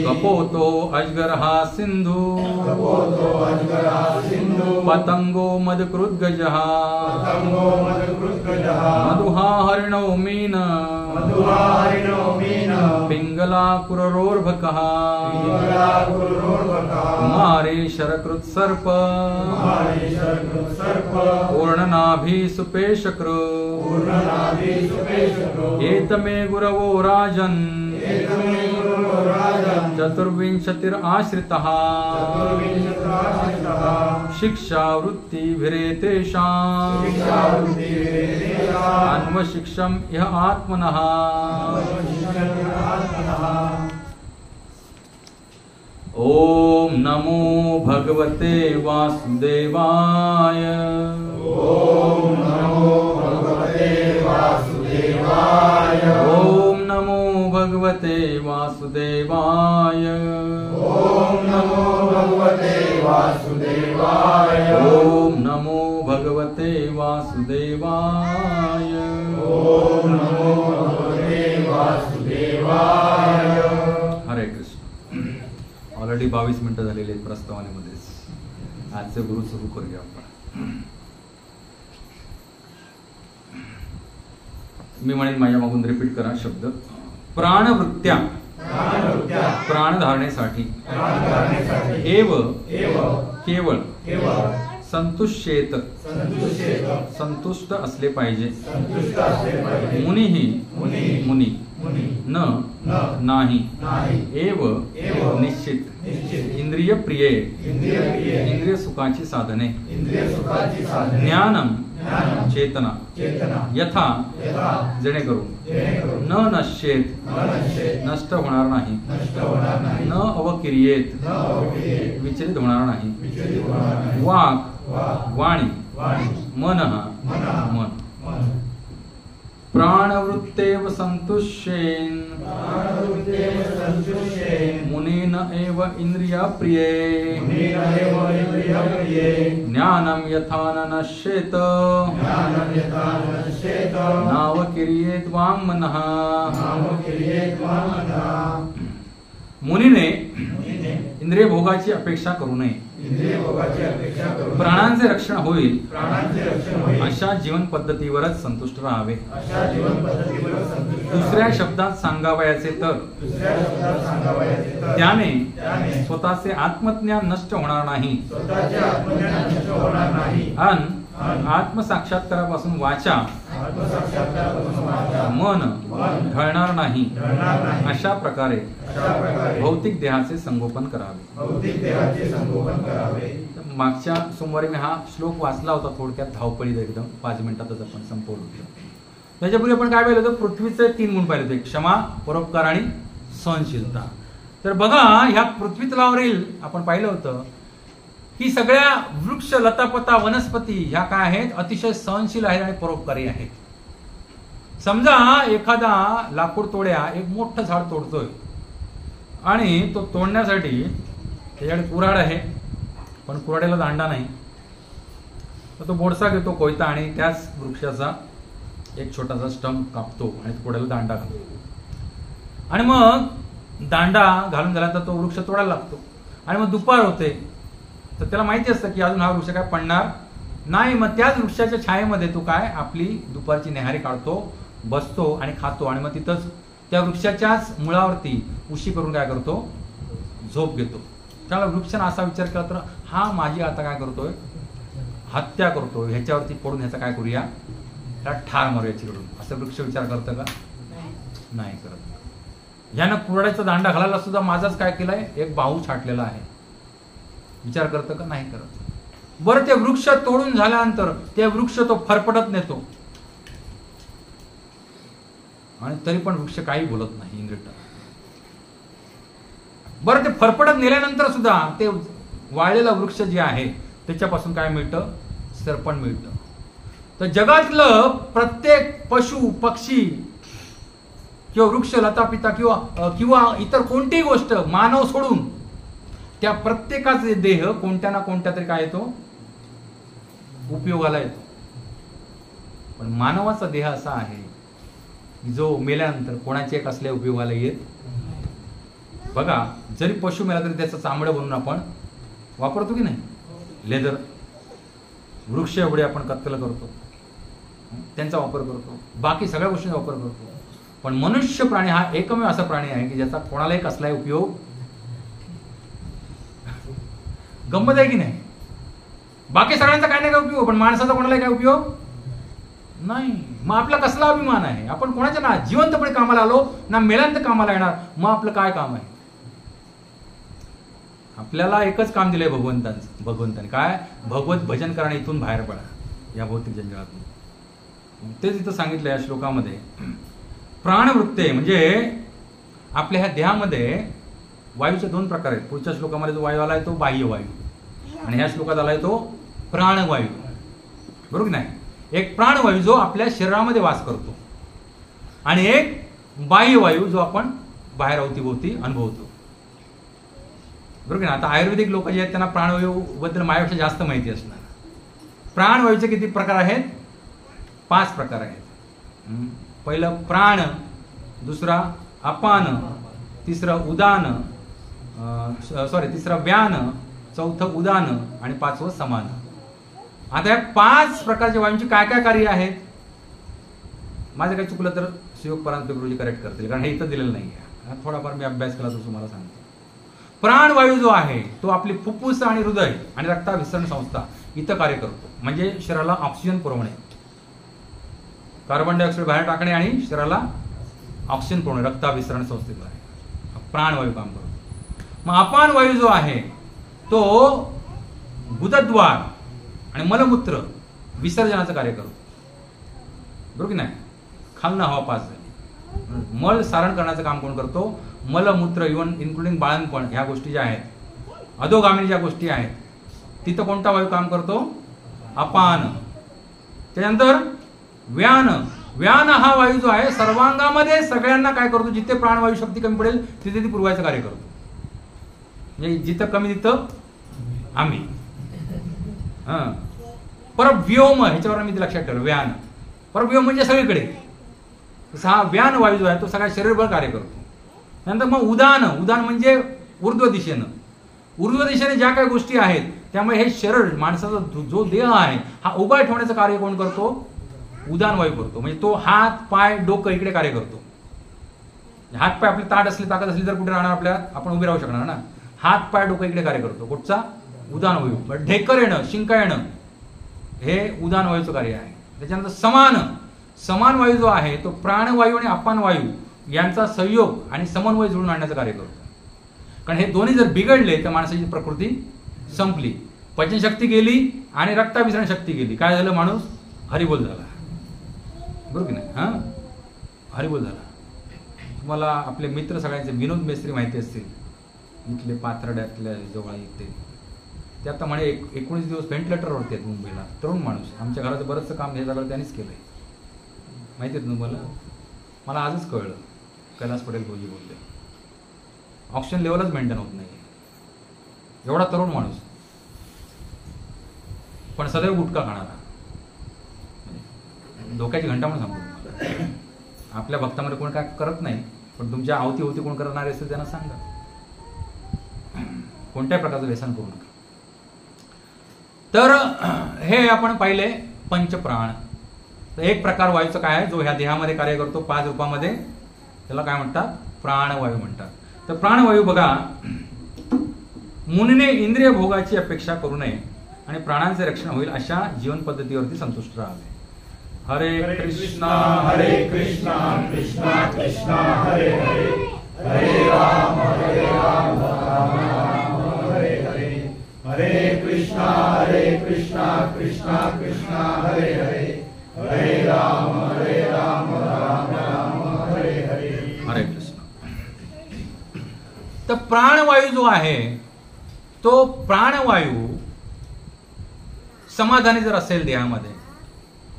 कपोतो अजगरः सिंधु पतंगो मदकृद्गजः मधुहा हरिणो मीन पिंगला कुररोर्भकः कुमारे शरकृत्सर्प पूर्णनाभि सुपेशकृ एतमे गुरवो राजन् चतुर्विंशतिराश्रितः शिक्षावृत्तिभिरेतेषाम् अन्वशिक्षम् इह आत्मनः. ओम नमो भगवते वासुदेवाय. ओम नमो भगवते वासुदेवाय. ओम नमो भगवते वासुदेवाय. ओम नमो भगवते वासुदेवाय. ओम नमो भगवते वासुदेवाय. ओम नमो भगवते वासुदेवाय. हरे कृष्ण. ऑलरेडी 22 मिनिटं झालेली आहेत प्रस्तावनेमध्येच. आजचे गुरु सुरू करूया आपण. मी म्हणेन माझ्या मागून रिपीट करा शब्द. प्राणवृत्त्या प्राण धारणेसाठी एव केवळ संतुष्येत संतुष्ट असले पाहिजे. मुनिही मुनी न नाही एव निश्चित इंद्रिय प्रिये इंद्रिय सुखाची साधने ज्ञानम चेतना यथा जेणेकरून न नश्येत नष्ट होणार नाही न अवकिरियेत विचलित होणार नाही वाक् वाणी मनः मन प्राणवृत्तेव संतुष्येन मुनेन एव इंद्रिया प्रिये ज्ञानम यथा न नश्येत नावकिरियेत वाङ्मनः. मुनीने इंद्रिय भोगाची अपेक्षा करू नये. प्राणांचे रक्षण होईल अशा जीवन पद्धतीवरच संतुष्ट राहावे. दुसऱ्या शब्दात सांगावयाचे तर त्याने स्वतःचे आत्मज्ञान नष्ट होणार नाही आणि आत्मसाक्षात्कारापासून वाचा मन ढळणार नाही. अशा प्रकारे भौतिक देहाचे संगोपन करावे. मागच्या सोमवारी मी हा श्लोक वाचला होता थोडक्यात धावपळीत एकदम 5 मिनिटातच आपण संपवलं होतं. त्याच्यापूर्वी आपण काय पाहिलं होतं? पृथ्वीचे 3 गुण पाहिले होते. क्षमा, परोपकार आणि सहनशीलता. तर बघा ह्या पृथ्वी तलावरील आपण पाहिलं होतं की सगळ्या वृक्ष लतापता वनस्पती ह्या काय आहेत? अतिशय सहनशील आहेत आणि परोपकारी आहेत. समजा एखादा लाकूड तोड्या एक मोठं झाड तोडतोय आणि तो तोडण्यासाठी त्याच्याकडे कुऱ्हाड आहे पण कुऱ्हाडीला दांडा नाही. तर तो बोडसा घेतो कोयता आणि त्याच वृक्षाचा एक छोटासा स्टंप कापतो आणि कुऱ्हाडीला दांडा घालतो आणि मग दांडा घालून झाला तर तो वृक्ष तोडायला लागतो आणि मग दुपार होते. तर त्याला माहिती असतं की अजून हा वृक्ष काय पडणार नाही. मग त्याच वृक्षाच्या छायेमध्ये तो काय आपली दुपारची नेहारी काढतो, बसतो आणि खातो आणि मग तिथंच त्या वृक्षाच्याच मुळावरती उशी करून काय करतो? झोप घेतो. त्याला वृक्षाने असा विचार केला तर हा माझी आता काय करतोय? हत्या करतोय. ह्याच्यावरती पडून ह्याचा काय करूया? त्याला ठार मारू याच्याकडून. असं वृक्ष विचार करतं का? नाही करत. ह्यानं कुऱ्हाडीचा दांडा घालायला सुद्धा माझाच काय केलाय? एक बाहू छाटलेला आहे. विचार करतं का? नाही करत. बरं ते वृक्ष तोडून झाल्यानंतर ते वृक्ष तो फरफटत नेतो आणि तरी पण वृक्ष काही बोलत नाही इन रिटर्न. बरं ते फरफटत नेल्यानंतर सुद्धा ते वाळलेला वृक्ष जे आहे त्याच्यापासून काय मिळतं? सरपण मिळतं. तर जगातलं प्रत्येक पशु पक्षी किंवा वृक्ष लता पिता किंवा इतर कोणतीही गोष्ट मानव सोडून त्या प्रत्येकाचे देह कोणत्या ना कोणत्या तरी काय येतो उपयोगाला येतो. पण मानवाचा देह असा आहे की जो मेल्यानंतर कोणाचे एक असल्या उपयोगाला येत. बघा, जरी पशु मेला तरी त्याचं चामडं बनवून आपण वापरतो की नाही, लेदर. वृक्ष एवढे आपण कत्तल करतो, त्यांचा वापर करतो, बाकी सगळ्या गोष्टींचा वापर करतो. पण मनुष्य प्राणी हा एकमेव असा प्राणी आहे की ज्याचा कोणाला एक असला उपयोग. गंमत आहे की नाही? बाकी सगळ्यांचा काय नाही काय उपयोग, पण माणसाचा कोणाला काय उपयोग नाही. मग आपला कसला अभिमान आहे? आपण कोणाच्या ना जिवंतपणे कामाला आलो ना मेल्यानंतर कामाला येणार. मग आपलं काय काम आहे? आपल्याला एकच काम दिलंय भगवंताने, काय? भगवत भजन करा, इथून बाहेर पडा या भौतिक जंजाळातून. तेच इथं सांगितलं या श्लोकामध्ये. प्राणवृत्ते म्हणजे आपल्या ह्या देहामध्ये वायूचे दोन प्रकार आहेत. पुढच्या श्लोकामध्ये जो वायू आलाय तो बाह्य वायू आणि ह्या श्लोकात आलाय तो प्राणवायू. बरोबर की नाही? एक प्राणवायू जो आपल्या शरीरामध्ये वास करतो आणि एक बाह्य वायू जो आपण बाहेर अवतीभोवती अनुभवतो. बरोबर ना? आता आयुर्वेदिक लोक जे आहेत त्यांना प्राणवायू बद्दल माझ्यापेक्षा जास्त माहिती असणार. प्राणवायूचे किती प्रकार आहेत? 5 प्रकार आहेत. पहिलं प्राण, दुसरा अपान, तिसरं उदान, तिसरं व्यान, चौथं उदान आणि 5वं समान. आता या 5 प्रकारच्या वायूंची काय काय कार्य आहेत? माझं काही चुकलं तर शिवक परांजपे गुरुजी करेक्ट करतील, कारण हे इथं दिलेलं नाही आहे. थोडाफार मी अभ्यास केला तर तुम्हाला सांगतो. प्राणवायू जो आहे तो आपली फुफ्फुस आणि हृदय आणि रक्ताभिसरण संस्था इथं कार्य करतो. म्हणजे शरीराला ऑक्सिजन पुरवणे, कार्बन डायऑक्साईड बाहेर टाकणे आणि शरीराला ऑक्सिजन पुरवणे रक्ताभिसरण संस्थेद्वारे प्राणवायू काम करतो. मग अपान वायू जो आहे तो गुदद्वार आणि मलमूत्र विसर्जनाचं कार्य करतो. बरोबर की नाही? खालनं हवा पास झाली, मल सारण करण्याचं काम कोण करतो? मलमूत्र, इव्हन इन्क्लुडिंग बाळणपण, ह्या गोष्टी ज्या आहेत, अधोगामी ज्या गोष्टी आहेत, तिथं कोणता वायू काम करतो? अपान. त्यानंतर व्यान. व्यान हा वायू जो आहे सर्वांगामध्ये सगळ्यांना काय करतो? जिथे प्राणवायू शक्ती कमी पडेल तिथे ती पुरवायचं कार्य करतो. म्हणजे जिथं कमी तिथं आम्ही. परव्योम, ह्याच्यावर मी लक्षात ठेवलं. व्यान, परव्योम म्हणजे सगळीकडे. हा व्यान वायू जो आहे तो सगळ्या शरीरभर कार्य करतो. नंतर मग उदान. उदान म्हणजे ऊर्ध्व दिशेनं. ऊर्ध्व दिशेने ज्या काही गोष्टी आहेत त्यामुळे हे शरीर, माणसाचा जो देह आहे हा उभा ठेवण्याचं कार्य कोण करतो? उदान वायू करतो. म्हणजे तो हात पाय डोकं इकडे कार्य करतो. हात पाय आपले ताट असले, ताकद असली तर कुठे राहणार? आपल्या आपण उभे राहू शकणार ना. हात पाय डोकं इकडे कार्य करतो. कुठचा? उदान वायू. ढेकर येणं, शिंका येणं हे उदान वायूचं कार्य आहे. त्याच्यानंतर समान. समान वायू जो आहे तो प्राणवायू आणि अपान वायू यांचा संयोग आणि समन्वय जुळून आणण्याचं कार्य करतो. कारण हे दोन्ही जर बिघडले तर माणसाची प्रकृती संपली. पचनशक्ती गेली आणि रक्ताभिसरण शक्ती गेली. काय झालं? माणूस हरिबोल झाला. बरोबर की नाही? हरिबोल झाला. तुम्हाला आपले मित्र सगळ्यांचे विनोद मेस्त्री माहिती असतील, इथले पाथर्ड्यातल्या जवळ इथे. ते आता म्हणे 19 दिवस व्हेंटिलेटरवरती आहेत मुंबईला. तरुण माणूस. आमच्या घराचं बरंचसं काम हे सगळं त्यांनीच केलंय. माहिती आहे तुम्हाला? मला आजच कळलं. कैलास पटेल भाऊजी बोलले ऑक्सिजन लेवलच मेंटेन होत नाही. एवढा तरुण माणूस पण सदैव गुटखा खाणारा. धोक्याची घंटा म्हणून सांगतो. आपल्या भक्तामध्ये कोण काय करत नाही, पण तुमच्या अवतीभोवती कोण करणारे असेल त्यांना सांगा कोणत्याही प्रकारचं व्यसन करू नका. तर हे आपण पाहिले पंचप्राण. तर एक प्रकार वायूचा काय आहे जो ह्या देहामध्ये कार्य करतो 5 रूपामध्ये, त्याला काय म्हणतात? प्राणवायू म्हणतात. तर प्राणवायू बघा, मुनीने इंद्रिय भोगाची अपेक्षा करू नये आणि प्राणांचे रक्षण होईल अशा जीवन पद्धतीवरती संतुष्ट राहावे. हरे कृष्णा हरे कृष्णा कृष्णा कृष्णा हरे हरे, हरे राम राम राम हरे हरे, हरे कृष्णा कृष्णा कृष्णा हरे हरे, हरे राम राम राम हरे हरे. हरे कृष्ण. तर प्राणवायू जो आहे तो प्राणवायू समाधानी जर असेल देहामध्ये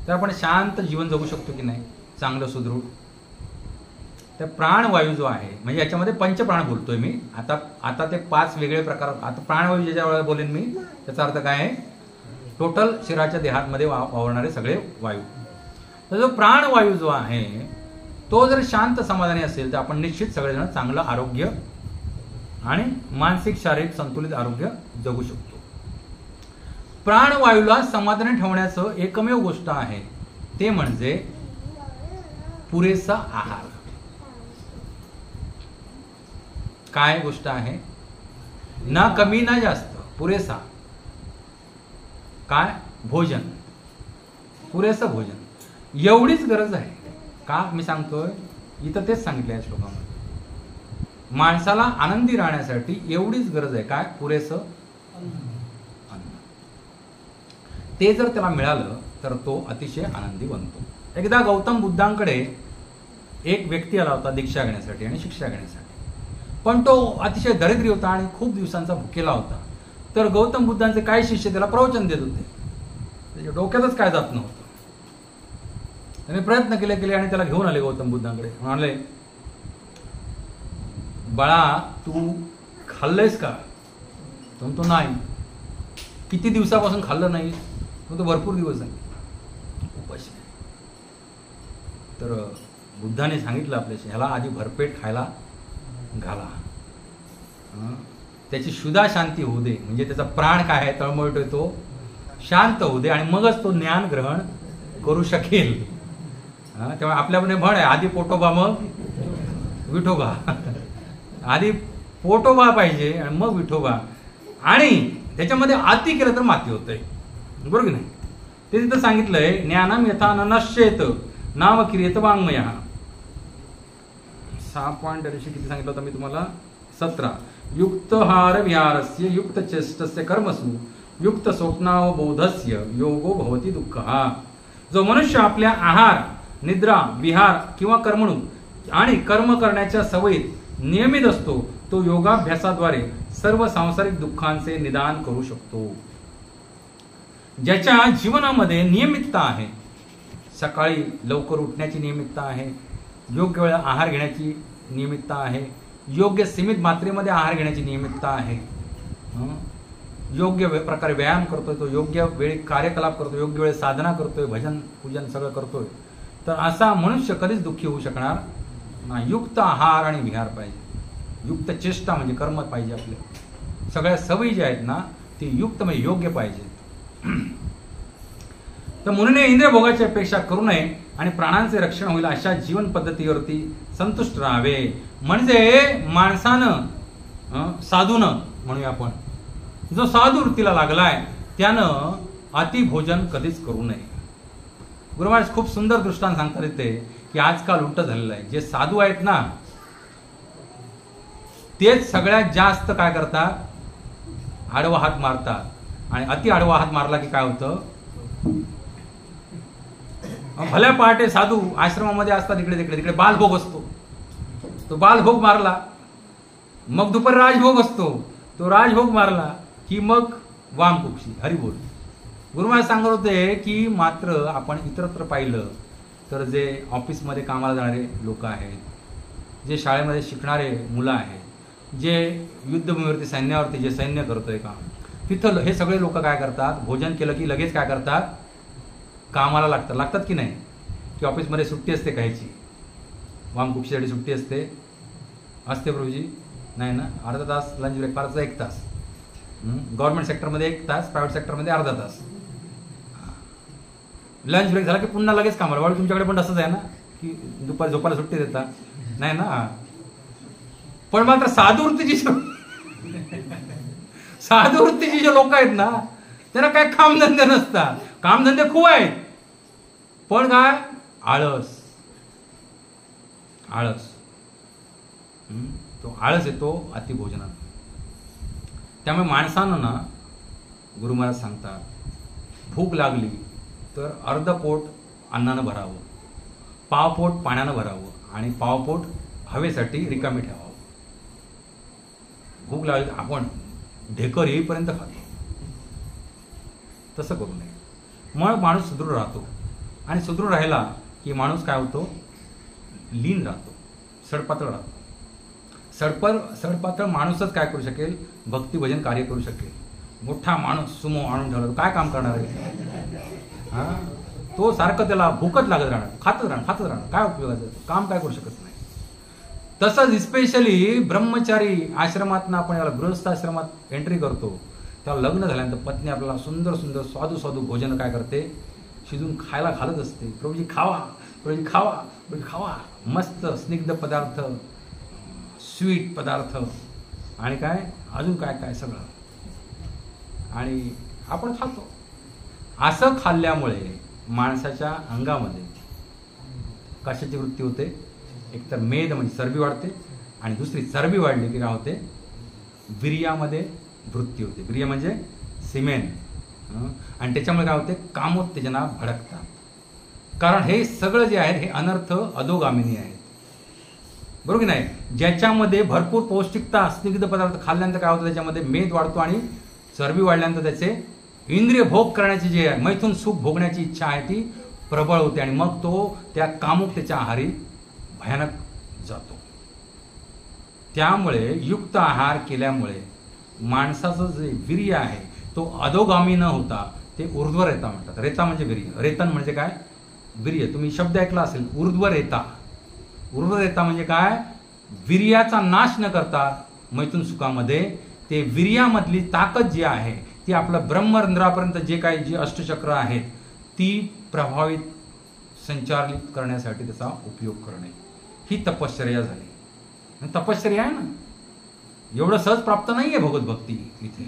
तर आपण शांत जीवन जगू शकतो की नाही, चांगलं सुदृढ. तर प्राणवायू जो आहे, म्हणजे याच्यामध्ये पंचप्राण बोलतोय मी आता ते 5 वेगळे प्रकार. आता प्राणवायू ज्याच्या वेळेला बोलेन मी, त्याचा अर्थ काय आहे, टोटल शरीराच्या देहामध्ये वावरणारे सगळे वायू. तर जो प्राणवायू जो आहे तो जर शांत समाधानी असेल तर आपण निश्चित सगळेजण चांगलं आरोग्य आणि मानसिक शारीरिक संतुलित आरोग्य जगू शकतो. प्राणवायूला समाधानी ठेवण्याचं एकमेव गोष्ट आहे ते म्हणजे पुरेसा आहार. काय गोष्ट आहे, ना कमी ना जास्त, पुरेसा. काय, भोजन, पुरेसं भोजन, एवढीच गरज आहे. का मी सांगतोय, इथं तेच सांगितलं या श्लोकामध्ये. माणसाला आनंदी राहण्यासाठी एवढीच गरज आहे, काय, पुरेसं अन्न. ते जर त्याला मिळालं तर तो अतिशय आनंदी बनतो. एकदा गौतम बुद्धांकडे एक व्यक्ती आला होता दीक्षा घेण्यासाठी आणि शिक्षा घेण्यासाठी, पण तो अतिशय दरिद्री होता आणि खूप दिवसांचा भुकेला होता. तर गौतम बुद्धांचे काही शिष्य त्याला प्रवचन देत होते, त्याच्या डोक्यातच काय जात नव्हतं. त्याने प्रयत्न केले आणि त्याला घेऊन आले गौतम बुद्धांकडे. म्हणाले, बाळा तू खाल्लंयस का? तो म्हणतो नाही. किती दिवसापासून खाल्लं नाही? तो भरपूर दिवस आहे, उपाशी. तर बुद्धाने सांगितलं आपल्याशी, ह्याला आधी भरपेट खायला घाला, त्याची शुद्धा शांती होऊ दे, म्हणजे त्याचा प्राण काय आहे तळमळतोय तो शांत होऊ दे, आणि मगच तो ज्ञान ग्रहण करू शकेल. तेव्हा आपल्यामध्ये म्हण आहे, आधी पोटोबा मग विठोबा. आधी पोटोबा पाहिजे आणि मग विठोबा. आणि त्याच्यामध्ये अति केलं तर माती होतंय, बरोबर की नाही? ते तिथं सांगितलंय, ज्ञानम यथा न नश्येत नाम क्रियेत वाङ्मयः. 6 पॉइंट किती सांगितलं होतं मी तुम्हाला, 17. युक्त हार विहारस्य युक्त चेष्टस्य कर्मसु युक्त स्वप्नावबोधस्य योगो भवति दुःखः. जो मनुष्य आपल्या आहार, निद्रा, विहार किंवा कर्मणूक आणि कर्म करण्याच्या सवयीत नियमित असतो तो योगाभ्यासाद्वारे सर्व सांसारिक दुःखांचे निदान करू शकतो. ज्याच्या जीवनामध्ये नियमितता आहे, सकाळी लवकर उठण्याची नियमितता आहे, योग्य वेळा आहार घेण्याची नियमितता आहे, योग्य सीमित मात्रेमध्ये आहार घेण्याची नियमितता आहे, योग्य प्रकारे व्यायाम करतोय, तो योग्य वेळी कार्यकलाप करतोय, योग्य वेळी साधना करतोय, भजन पूजन सगळं करतोय, तर असा मनुष्य कधीच दुःखी होऊ शकणार नाही. युक्त आहार आणि विहार पाहिजे, युक्त चेष्टा म्हणजे कर्म पाहिजे, आपल्या सगळ्या सवयी ज्या आहेत ना ती युक्त म्हणजे योग्य पाहिजे. तर मुनीने इंद्रिय भोगाची अपेक्षा करू नये आणि प्राणांचे रक्षण होईल अशा जीवन पद्धतीवरती संतुष्ट राहावे. म्हणजे माणसानं, साधूनं म्हणूया आपण, जो साधू वृत्तीला लागलाय त्यानं अतिभोजन कधीच करू नये. गुरु महाराज खूप सुंदर दृष्टांत सांगतात येते की आजकाल उलट झालेलं आहे. जे साधू आहेत ना तेच सगळ्यात जास्त काय करतात, आडवा हात मारतात. आणि अति आडवा हात मारला की काय होतं, भल्या पहाटे साधू आश्रमामध्ये असतात, तिकडे बालभोग असतो, तो बालभोग मारला, मग दुपारी राजभोग असतो, तो राजभोग मारला की मग वामकुक्षी, हरिबोल. गुरु महाराज सांगत होते की मात्र आपण इतरत्र पाहिलं तर जे ऑफिसमध्ये कामाला जाणारे लोक आहेत, जे शाळेमध्ये शिकणारे मुलं आहेत, जे युद्धभूमीवरती सैन्यावरती जे सैन्य करतोय काम, तिथं हे सगळे लोक काय करतात, भोजन केलं की लगेच काय करतात, कामाला लागतात की नाही? की ऑफिसमध्ये सुट्टी असते काहीची, वामकुक्षीसाठी सुट्टी असते प्रभूजी? नाही ना, अर्धा तास लंच ब्रेक, फारच 1 तास. गव्हर्नमेंट सेक्टरमध्ये 1 तास, प्रायव्हेट सेक्टरमध्ये अर्धा तास. लंच ब्रेक झाला की पुन्हा लगेच कामाला. वाढ तुमच्याकडे पण असंच आहे ना की दुपारी झोपायला सुट्टी देता? नाही ना. पण मात्र साधुवृत्तीची जे लोक आहेत ना त्यांना काय कामधंदे नसतात. कामधंदे खूप आहेत पण काय, आळस. तो आळस येतो अतिभोजनात. त्यामुळे माणसानं ना, गुरु महाराज सांगतात, भूक लागली तर अर्ध पोट अन्नानं भरावं, पावपोट पाण्यानं भरावं आणि पावपोट हवेसाठी रिकामी ठेवावं. भूक लागली आपण ढेकर येईपर्यंत खातो, तसं करू नये. मग माणूस सुदृढ राहतो. आणि सुदृढ राहिला की माणूस काय होतो, लीन राहतो, सडपातळ राहतो. सडपातळ माणूसच काय करू शकेल, भक्ती भजन कार्य करू शकेल. मोठा माणूस सुमो आणून ठेवला काय काम करणार आहे, तो सारखं त्याला भूकच लागत राहणार, खातच राहणार, काय उपयोगाचं काम काय करू शकत नाही. तसंच स्पेशली ब्रह्मचारी आश्रमात आपण याला गृहस्थ आश्रमात एंट्री करतो, त्याला लग्न झाल्यानंतर पत्नी आपल्याला सुंदर सुंदर स्वादू भोजन काय करते, शिजून खायला घालत असते. प्रभूजी खावा, प्रभूजी खावा, प्रभूजी खावा, मस्त स्निग्ध पदार्थ, स्वीट पदार्थ आणि काय अजून काय काय सगळं, आणि आपण खातो. असं खाल्ल्यामुळे माणसाच्या अंगामध्ये कशाची वृत्ती होते, एकतर मेद म्हणजे चरबी वाढते, आणि दुसरी चरबी वाढली की काय होते, वीर्यामध्ये वृत्ती होते. वीर्य म्हणजे सिमेन, आणि त्याच्यामुळे काय होते, कामोत्तेजना भडकतात. कारण हे सगळं जे आहे हे अनर्थ अधोगामिनी आहेत, बरोबर की नाही. ज्याच्यामध्ये भरपूर पौष्टिकता, स्निग्ध पदार्थ खाल्ल्यानंतर काय होतं, त्याच्यामध्ये मेद वाढतो आणि चरबी वाढल्यानंतर त्याचे इंद्रिय भोग करण्याची जी आहे, मैथून सुख भोगण्याची इच्छा आहे ती प्रबळ होते, आणि मग तो त्या कामुकतेच्या आहारी भयानक जातो. त्यामुळे युक्त आहार केल्यामुळे माणसाचं जे वीर्य आहे तो अधोगामी न होता ते ऊर्ध्वरेता म्हणतात. रेता म्हणजे वीर्य, रेतन म्हणजे काय, वीर्य. तुम्ही शब्द ऐकला असेल, ऊर्ध्वरेता. ऊर्ध्वरेता म्हणजे काय, वीर्याचा नाश न करता मैथून सुखामध्ये ते वीर्यामधली ताकद जी आहे ती आपलं ब्रह्मरंध्रापर्यंत जे काही जी अष्टचक्र आहेत ती प्रभावित संचालित करण्यासाठी त्याचा उपयोग करणे, ही तपश्चर्या झाली. तपश्चर्या आहे ना, एवढं सहज प्राप्त नाहीये भगवत भक्ती इथे.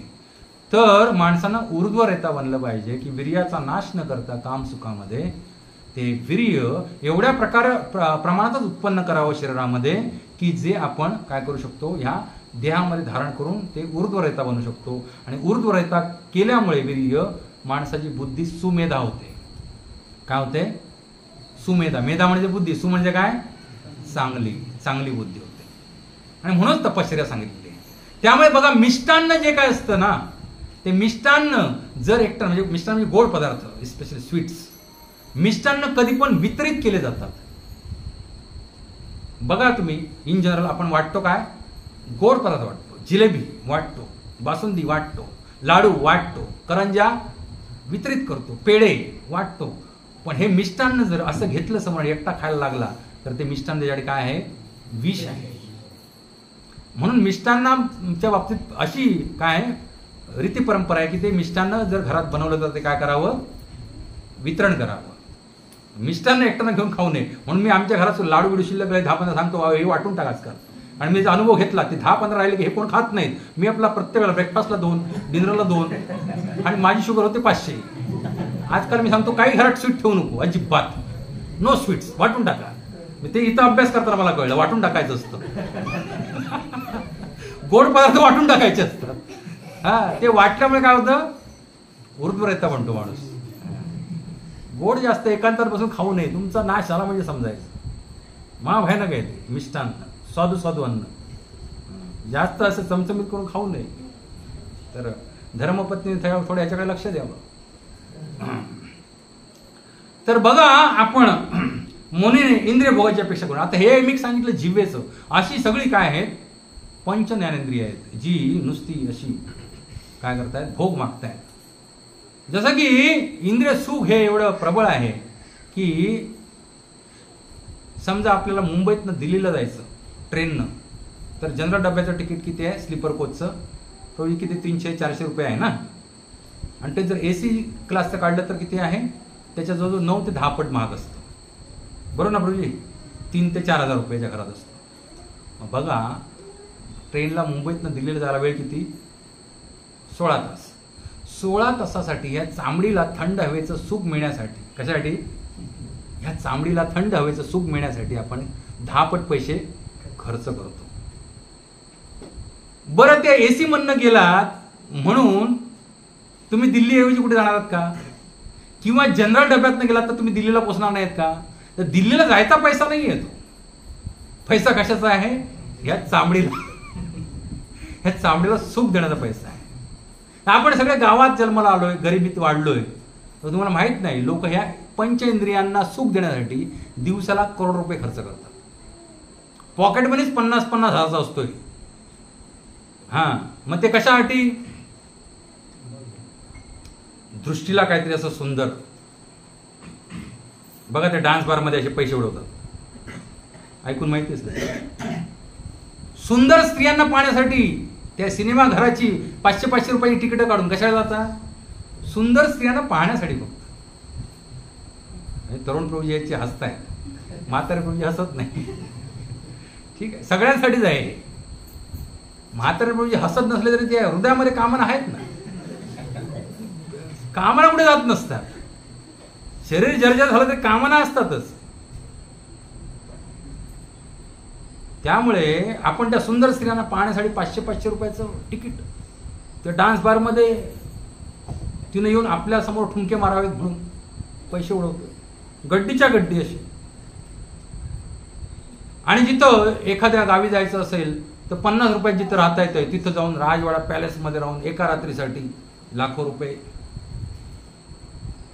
तर माणसानं ऊर्ध्वरेता बनलं पाहिजे की वीर्याचा नाश न करता कामसुखामध्ये ते वीर्य एवढ्या प्रमाणातच उत्पन्न करावं शरीरामध्ये की जे आपण काय करू शकतो, ह्या देहामध्ये धारण करून ते ऊर्ध्वरेता बनू शकतो. आणि ऊर्ध्वरेता केल्यामुळे वीर्य माणसाची बुद्धी सुमेधा होते. काय होते, सुमेधा. मेधा म्हणजे बुद्धी, सु म्हणजे काय, चांगली बुद्धी होते. आणि म्हणूनच तपश्चर्या सांगितली. त्यामुळे बघा, मिष्टान्न जे काय असतं ना, ते मिष्टान्न जर एकटा म्हणजे मिष्टान्न म्हणजे गोड पदार्थ, स्पेशली स्वीट्स, मिष्टान्न कधी पण वितरित केले जातात. बघा तुम्ही, इन जनरल आपण वाटतो काय, गोड पदार्थ वाटतो, जिलेबी वाटतो, बासुंदी वाटतो, लाडू वाटतो, करंजा वितरित करतो, पेढे वाटतो. पण हे मिष्टान्न जर असं घेतलं समोर एकटा खायला लागला तर ते मिष्टान्न त्याच्याकडे काय आहे, विष आहे. म्हणून मिष्टान्नाच्या बाबतीत अशी काय रीती परंपरा आहे की ते मिष्टान्न जर घरात बनवलं तर ते काय करावं, वितरण करावं. मिष्टान्न एकट्यानं घेऊन खाऊ नये. म्हणून मी आमच्या घरात लाडू बिडू शिल्लक 10-15 सांगतो, हे वाटून टाकाच कर. आणि मी अनुभव घेतला, ते 10-15 राहिले की हे कोण खात नाहीत. मी आपला प्रत्येक वेळेला ब्रेकफास्टला 2, डिनरला 2, आणि माझी शुगर होते 500. आजकाल मी सांगतो काही घरात स्वीट ठेवू नको, अजिबात नो स्वीट्स, वाटून टाका. ते इथं अभ्यास करताना मला कळलं, वाटून टाकायचं असतं. गोड पदार्थ वाटून टाकायचे असतात. ते वाटल्यामुळे काय होतं, ऊर्ध्वरेता म्हणतो माणूस. गोड जास्त एकांतात बसून खाऊ नये, तुमचा नाश झाला म्हणजे समजायचं. महाभयानक आहे ते मिष्टान्न, स्वादू अन्न. जास्त असं चमचमीत करून खाऊ नये. तर धर्मपत्नी थोडं याच्याकडे लक्ष द्यावं. तर बघा, आपण मुनीने इंद्रिय भोगाची अपेक्षा करून, आता हे मी सांगितलं जिव्हेचं, अशी सगळी काय आहेत, पंच ज्ञानेंद्रिय आहेत जी नुसती अशी काय करतायत, भोग मागतायत. जसं की इंद्रिय सुख हे एवढं प्रबळ आहे की समजा आपल्याला मुंबईतनं दिल्लीला जायचं ट्रेननं, तर जनरल डब्याचं तिकीट किती आहे, स्लीपर कोचचं, तो किती 300-400 रुपये आहे ना. आणि ते जर AC क्लासचं काढलं तर किती आहे, त्याच्या जवळजवळ 9 ते 10 पट महाग असतं. बरोबर ना प्रभूजी, 3 ते 4,000 रुपयाच्या घरात असतं. बघा, ट्रेनला मुंबईतनं दिल्लीला जायला वेळ किती, 16 तास. 16 तासासाठी या चामडीला थंड हवेचं सुख मिळण्यासाठी, कशासाठी, ह्या चामडीला थंड हवेचं सुख मिळण्यासाठी आपण 10 पट पैसे खर्च करतो. बरं, त्या AC मधनं गेलात म्हणून तुम्ही दिल्लीऐवजी कुठे जाणार आहात का, किंवा जनरल डब्यातनं गेलात तर तुम्ही दिल्लीला पोहोचणार नाहीत का. तर दिल्लीला जायचा पैसा नाही येतो. पैसा कशाचा आहे, ह्या चामडीला सुख देण्याचा पैसा आहे. आपण सगळ्या गावात जन्माला आलोय, गरिबीत वाढलोय, तर तुम्हाला माहित नाही लोक ह्या पंचेंद्रियांना सुख देण्यासाठी दिवसाला करोड रुपये खर्च करतात. पॉकेट मनीच 50-50 हजाराचा असतोय. मग ते कशासाठी? दृष्टीला काहीतरी असं सुंदर. बघा ते डान्स बार मध्ये असे पैसे उडवतात, ऐकून माहितीच नाही. सुंदर स्त्रियांना पाहण्यासाठी त्या सिनेमा घराची 500-500 रुपयाची तिकीट काढून कशाला जातात? सुंदर स्त्रियांना पाहण्यासाठी फक्त. तरुण प्रभूजी हसताय, म्हातारे प्रभूजी हसत नाही. ठीक आहे, सगळ्यांसाठीच आहे. म्हातारे प्रभूजी हसत नसले तरी ते हृदयामध्ये कामना आहेत ना. कामना कुठे जात नसतात. शरीर जर्जर झालं तरी कामना असतातच. त्यामुळे आपण त्या सुंदर स्त्रियांना पाहण्यासाठी 500-500 रुपयाचं तिकीट, त्या डान्स बार मध्ये तिने येऊन आपल्या समोर ठुमके मारावेत म्हणून पैसे उडवतो. गड्डीच्या गड्डी अशी. आणि जिथं एखाद्या गावी जायचं असेल तर 50 रुपयात जिथं राहता येतंय तिथं जाऊन राजवाडा पॅलेस मध्ये राहून एका रात्रीसाठी लाखो रुपये.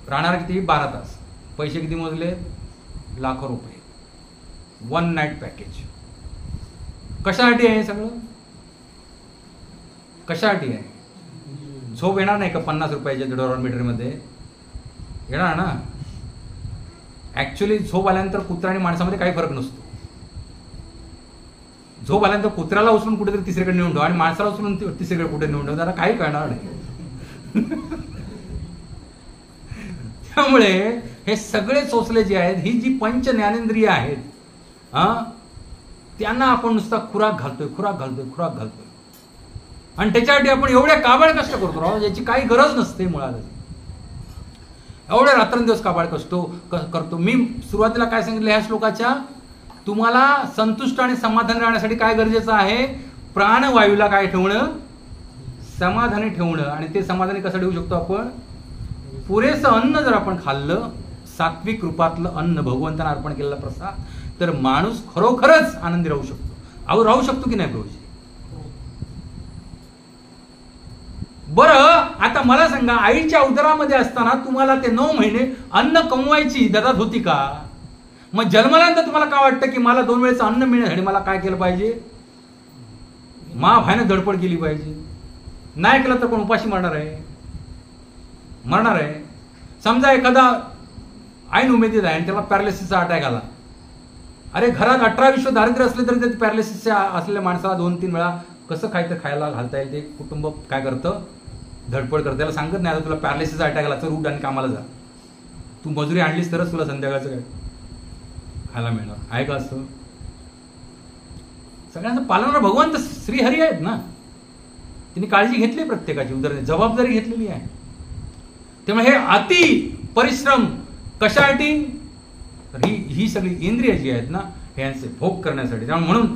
राहणार किती? 12 तास. पैसे किती मोजले? लाखो रुपये. 1 नाईट पॅकेज. कशासाठी आहे हे सगळं? कशासाठी आहे? झोप येणार नाही का 50 रुपयाच्या डॉर्मिटरी मध्ये? येणार ना. ऍक्च्युली झोप आल्यानंतर कुत्रा आणि माणसामध्ये काही फरक नसतो. झोप आल्यानंतर कुत्र्याला उचलून कुठेतरी तिसरीकडे नेऊन ठेव आणि माणसाला उचलून तिसरीकडे कुठे नेऊन ठेव, त्याला काही कळणार नाही. त्यामुळे हे सगळे चोचले जे आहेत, ही जी पंच ज्ञानेंद्रिय आहेत, त्यांना आपण नुसता खुराक घालतोय. आणि त्याच्यासाठी आपण एवढे काबाड कष्ट करतो याची काही गरज नसते मुळात. एवढे रात्रंदिवस काबाड कष्ट करतो. मी सुरुवातीला काय सांगितलं ह्या श्लोकाच्या? तुम्हाला संतुष्ट आणि समाधानी राहण्यासाठी काय गरजेचं आहे? प्राणवायूला काय ठेवणं? समाधानी ठेवणं. आणि ते समाधानी कसं ठेवू शकतो आपण? पुरेसं अन्न जर आपण खाल्लं, सात्विक रूपातलं अन्न, भगवंतांना अर्पण केलेला प्रसाद, तर माणूस खरोखरच आनंदी राहू शकतो. राहू शकतो की नाही प्रभूजी? बरं, आता मला सांगा, आईच्या उदरामध्ये असताना तुम्हाला ते 9 महिने अन्न कमवायची ददात होती का? मग जन्मानंतर तुम्हाला काय वाटतं की मला 2 वेळेचं अन्न मिळण्यासाठी मला काय केलं पाहिजे? भायनं धडपड केली पाहिजे. नाही केलं तर कोण उपाशी मरणार आहे. समजा एखादा ऐन उमेदीत आहे आणि त्याला पॅरालिसिसचा अटॅक आला. अरे घरात 18 विश्व दारिद्र्य असले तरी ते पॅरालिसिसच्या असलेल्या माणसाला 2-3 वेळा कसं खायला घालता येईल ते कुटुंब काय करतं? धडपड करतं. त्याला सांगत नाही आता तुला पॅरालिसिसचा अटॅक आला, चल उठ आणि कामाला जा. तू मजुरी आणलीस तरच तुला संध्याकाळचं काय खायला मिळणार आहे का? असं सगळ्यांचं पालनाला भगवंत श्रीहरी आहेत ना. त्यांनी काळजी घेतली, प्रत्येकाची जबाबदारी घेतलेली आहे. त्यामुळे हे अति परिश्रम कशासाठी? ही सगळी इंद्रिय जी आहेत ना, यांचे भोग करण्यासाठी. त्यामुळे म्हणून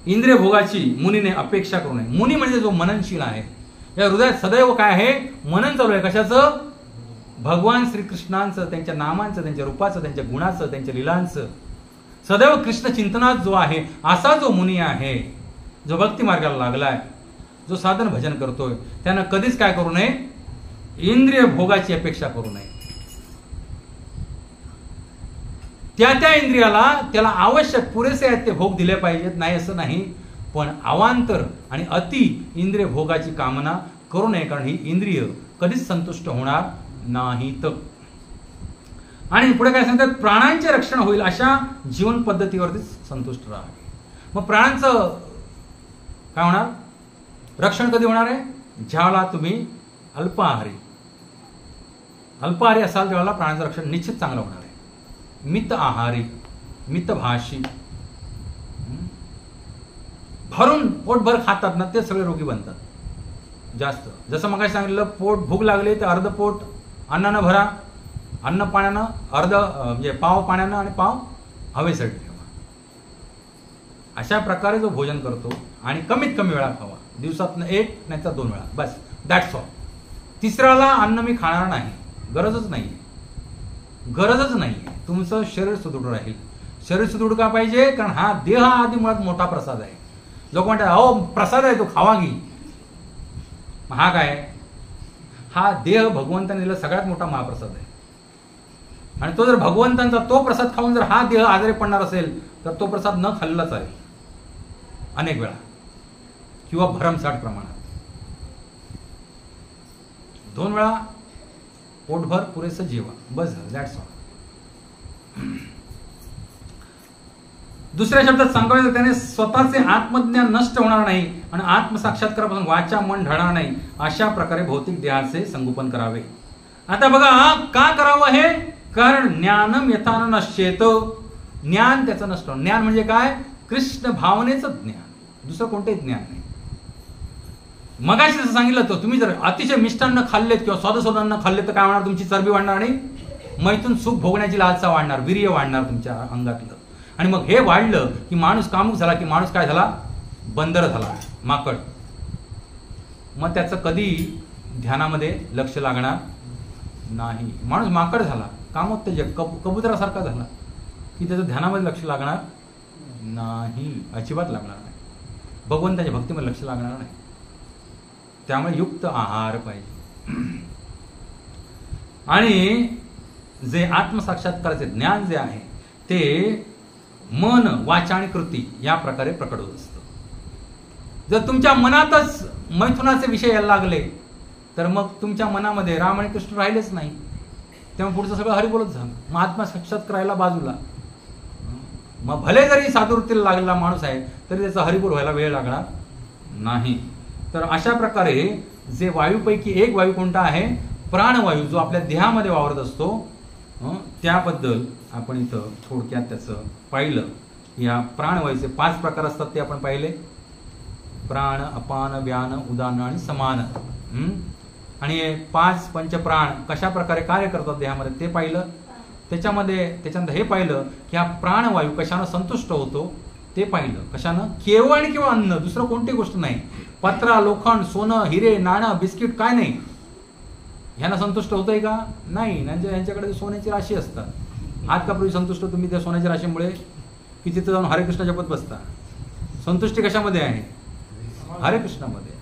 इंद्रिय भोगाची मुनीने अपेक्षा करू नये. मुनी म्हणजे जो मननशील आहे, या हृदयात सदैव काय आहे? मनन चालू आहे. कशाचं? भगवान श्रीकृष्णांचं, त्यांच्या नामांचं, त्यांच्या रूपाचं, त्यांच्या गुणाचं, त्यांच्या लीलांचं. सदैव कृष्ण चिंतनात जो आहे असा जो मुनी आहे, जो भक्ती मार्गाला लागलाय, जो साधन भजन करतोय, त्यानं कधीच काय करू नये? इंद्रिय भोगाची अपेक्षा करू नये. त्या इंद्रियाला त्याला आवश्यक पुरेसे आहेत ते भोग दिले पाहिजेत, नाही असं नाही. पण अवांतर आणि अति इंद्रिय भोगाची कामना करू नये, कारण ही इंद्रिय कधीच संतुष्ट होणार नाहीत. आणि पुढे काय सांगतात? प्राणांचे रक्षण होईल अशा जीवन पद्धतीवरतीच संतुष्ट राहा. मग प्राणांचं काय होणार? रक्षण कधी होणार आहे? ज्यावेळेला तुम्ही अल्पाहारी असाल त्यावेळेला प्राणांचं रक्षण निश्चित चांगलं होणार आहे. मित आहारी, मितभाषी, भरून पोटभर खातात ना, ते सगळे रोगी बनतात जास्त. जसं मग सांगितलं, पोट भूक लागली तर अर्ध पोट अन्नानं भरा, अन्न पाण्यानं, अर्ध म्हणजे पाव पाण्यानं आणि पाव हवेसाठी ठेवा. अशा प्रकारे जो भोजन करतो आणि कमीत कमी वेळा खावा, दिवसातनं 1 नाही तर 2 वेळा, बस, दॅट्स ऑल. तिसऱ्याला अन्न मी खाणार नाही, गरजच नाही. तुमचं शरीर सुदृढ राहील. शरीर सुदृढ का पाहिजे? कारण हा देह आधी मुळात मोठा प्रसाद आहे. लोक म्हणतात अहो प्रसाद आहे तो खावा की. हा काय? हा देह भगवंताने दिलेला सगळ्यात मोठा महाप्रसाद आहे. आणि तो जर भगवंतांचा तो प्रसाद खाऊन जर हा देह आजारी पडणार असेल तर तो प्रसाद न खाल्ला चालेल अनेक वेळा किंवा भरमसाठ प्रमाणात. 2 वेळा पोटभर पुरेसं जेवा, बस झालं, दॅट्स ऑल. दुसऱ्या शब्दात सांगायचं त्याने स्वतःचे आत्मज्ञान नष्ट होणार नाही आणि आत्मसाक्षात्कारापासून वाचा मन ढळणार नाही अशा प्रकारे भौतिक देहाचे संगोपन करावे. आता बघा का करावं हे, कारण ज्ञानम यथान नश्येत, ज्ञान त्याचं नष्ट. ज्ञान म्हणजे काय, कृष्ण भावनेचं ज्ञान, दुसरं कोणतंही ज्ञान नाही. मगाशी जसं सांगितलं होतं, तुम्ही जर अतिशय मिष्टान्न खाल्लेत किंवा स्वादस्वाद अन्न खाल्ले तर काय होणार, तुमची चरबी वाढणार नाही, मैथून सुख भोगण्याची लालसा वाढणार, वीर्य वाढणार तुमच्या अंगातलं. आणि मग हे वाढलं की माणूस कामुक झाला, की माणूस काय झाला, बंदर झाला, माकड. मग त्याचं कधी ध्यानामध्ये लक्ष लागणार नाही. माणूस माकड झाला, कामोत्तेजक कबुतरासारखा झाला की त्याचं ध्यानामध्ये लक्ष लागणार नाही, अजिबात लागणार नाही. भगवंताच्या भक्तीमध्ये लक्ष लागणार नाही. त्यामुळे युक्त आहार पाहिजे. आणि जे आत्मसाक्षात्काराचे ज्ञान जे आहे ते मन, वाचा आणि कृती या प्रकारे प्रकट होत असतं. जर तुमच्या मनातच मैथुनाचे विषय यायला लागले तर मग तुमच्या मनामध्ये राम आणि कृष्ण राहिलेच नाही. तेव्हा पुढचं सगळं हरिबोलच झालं. मग आत्मसाक्षात्काराला बाजूला. मग भले जरी साधुवृत्तीला लागलेला माणूस आहे तरी त्याचा हरिबोल व्हायला वेळ लागणार नाही. तर अशा प्रकारे जे वायूपैकी एक वायू कोणता आहे, प्राणवायू, जो आपल्या देहामध्ये वावरत असतो, त्याबद्दल आपण इथं थोडक्यात त्याचं पाहिलं. या प्राणवायूचे 5 प्रकार असतात ते आपण पाहिले. प्राण, अपान, व्यान, उदान आणि समान. आणि 5 पंचप्राण कशा प्रकारे कार्य करतात देहामध्ये ते पाहिलं. त्याच्यानंतर हे पाहिलं की हा प्राणवायू कशानं संतुष्ट होतो ते पाहिलं. कशानं, केवळ आणि केवळ अन्न, दुसरं कोणती गोष्ट नाही. पत्रा, लोखंड, सोनं, हिरे, नाणं, बिस्किट काय नाही. ह्यांना संतुष्ट होतंय का, नाही. यांच्याकडे सोन्याची राशी असतात. आज का पूर्वी संतुष्ट तुम्ही त्या सोन्याच्या राशीमुळे की तिथं जाऊन हरे कृष्ण जपत बसता. संतुष्टी कशामध्ये आहे, हरे कृष्णामध्ये.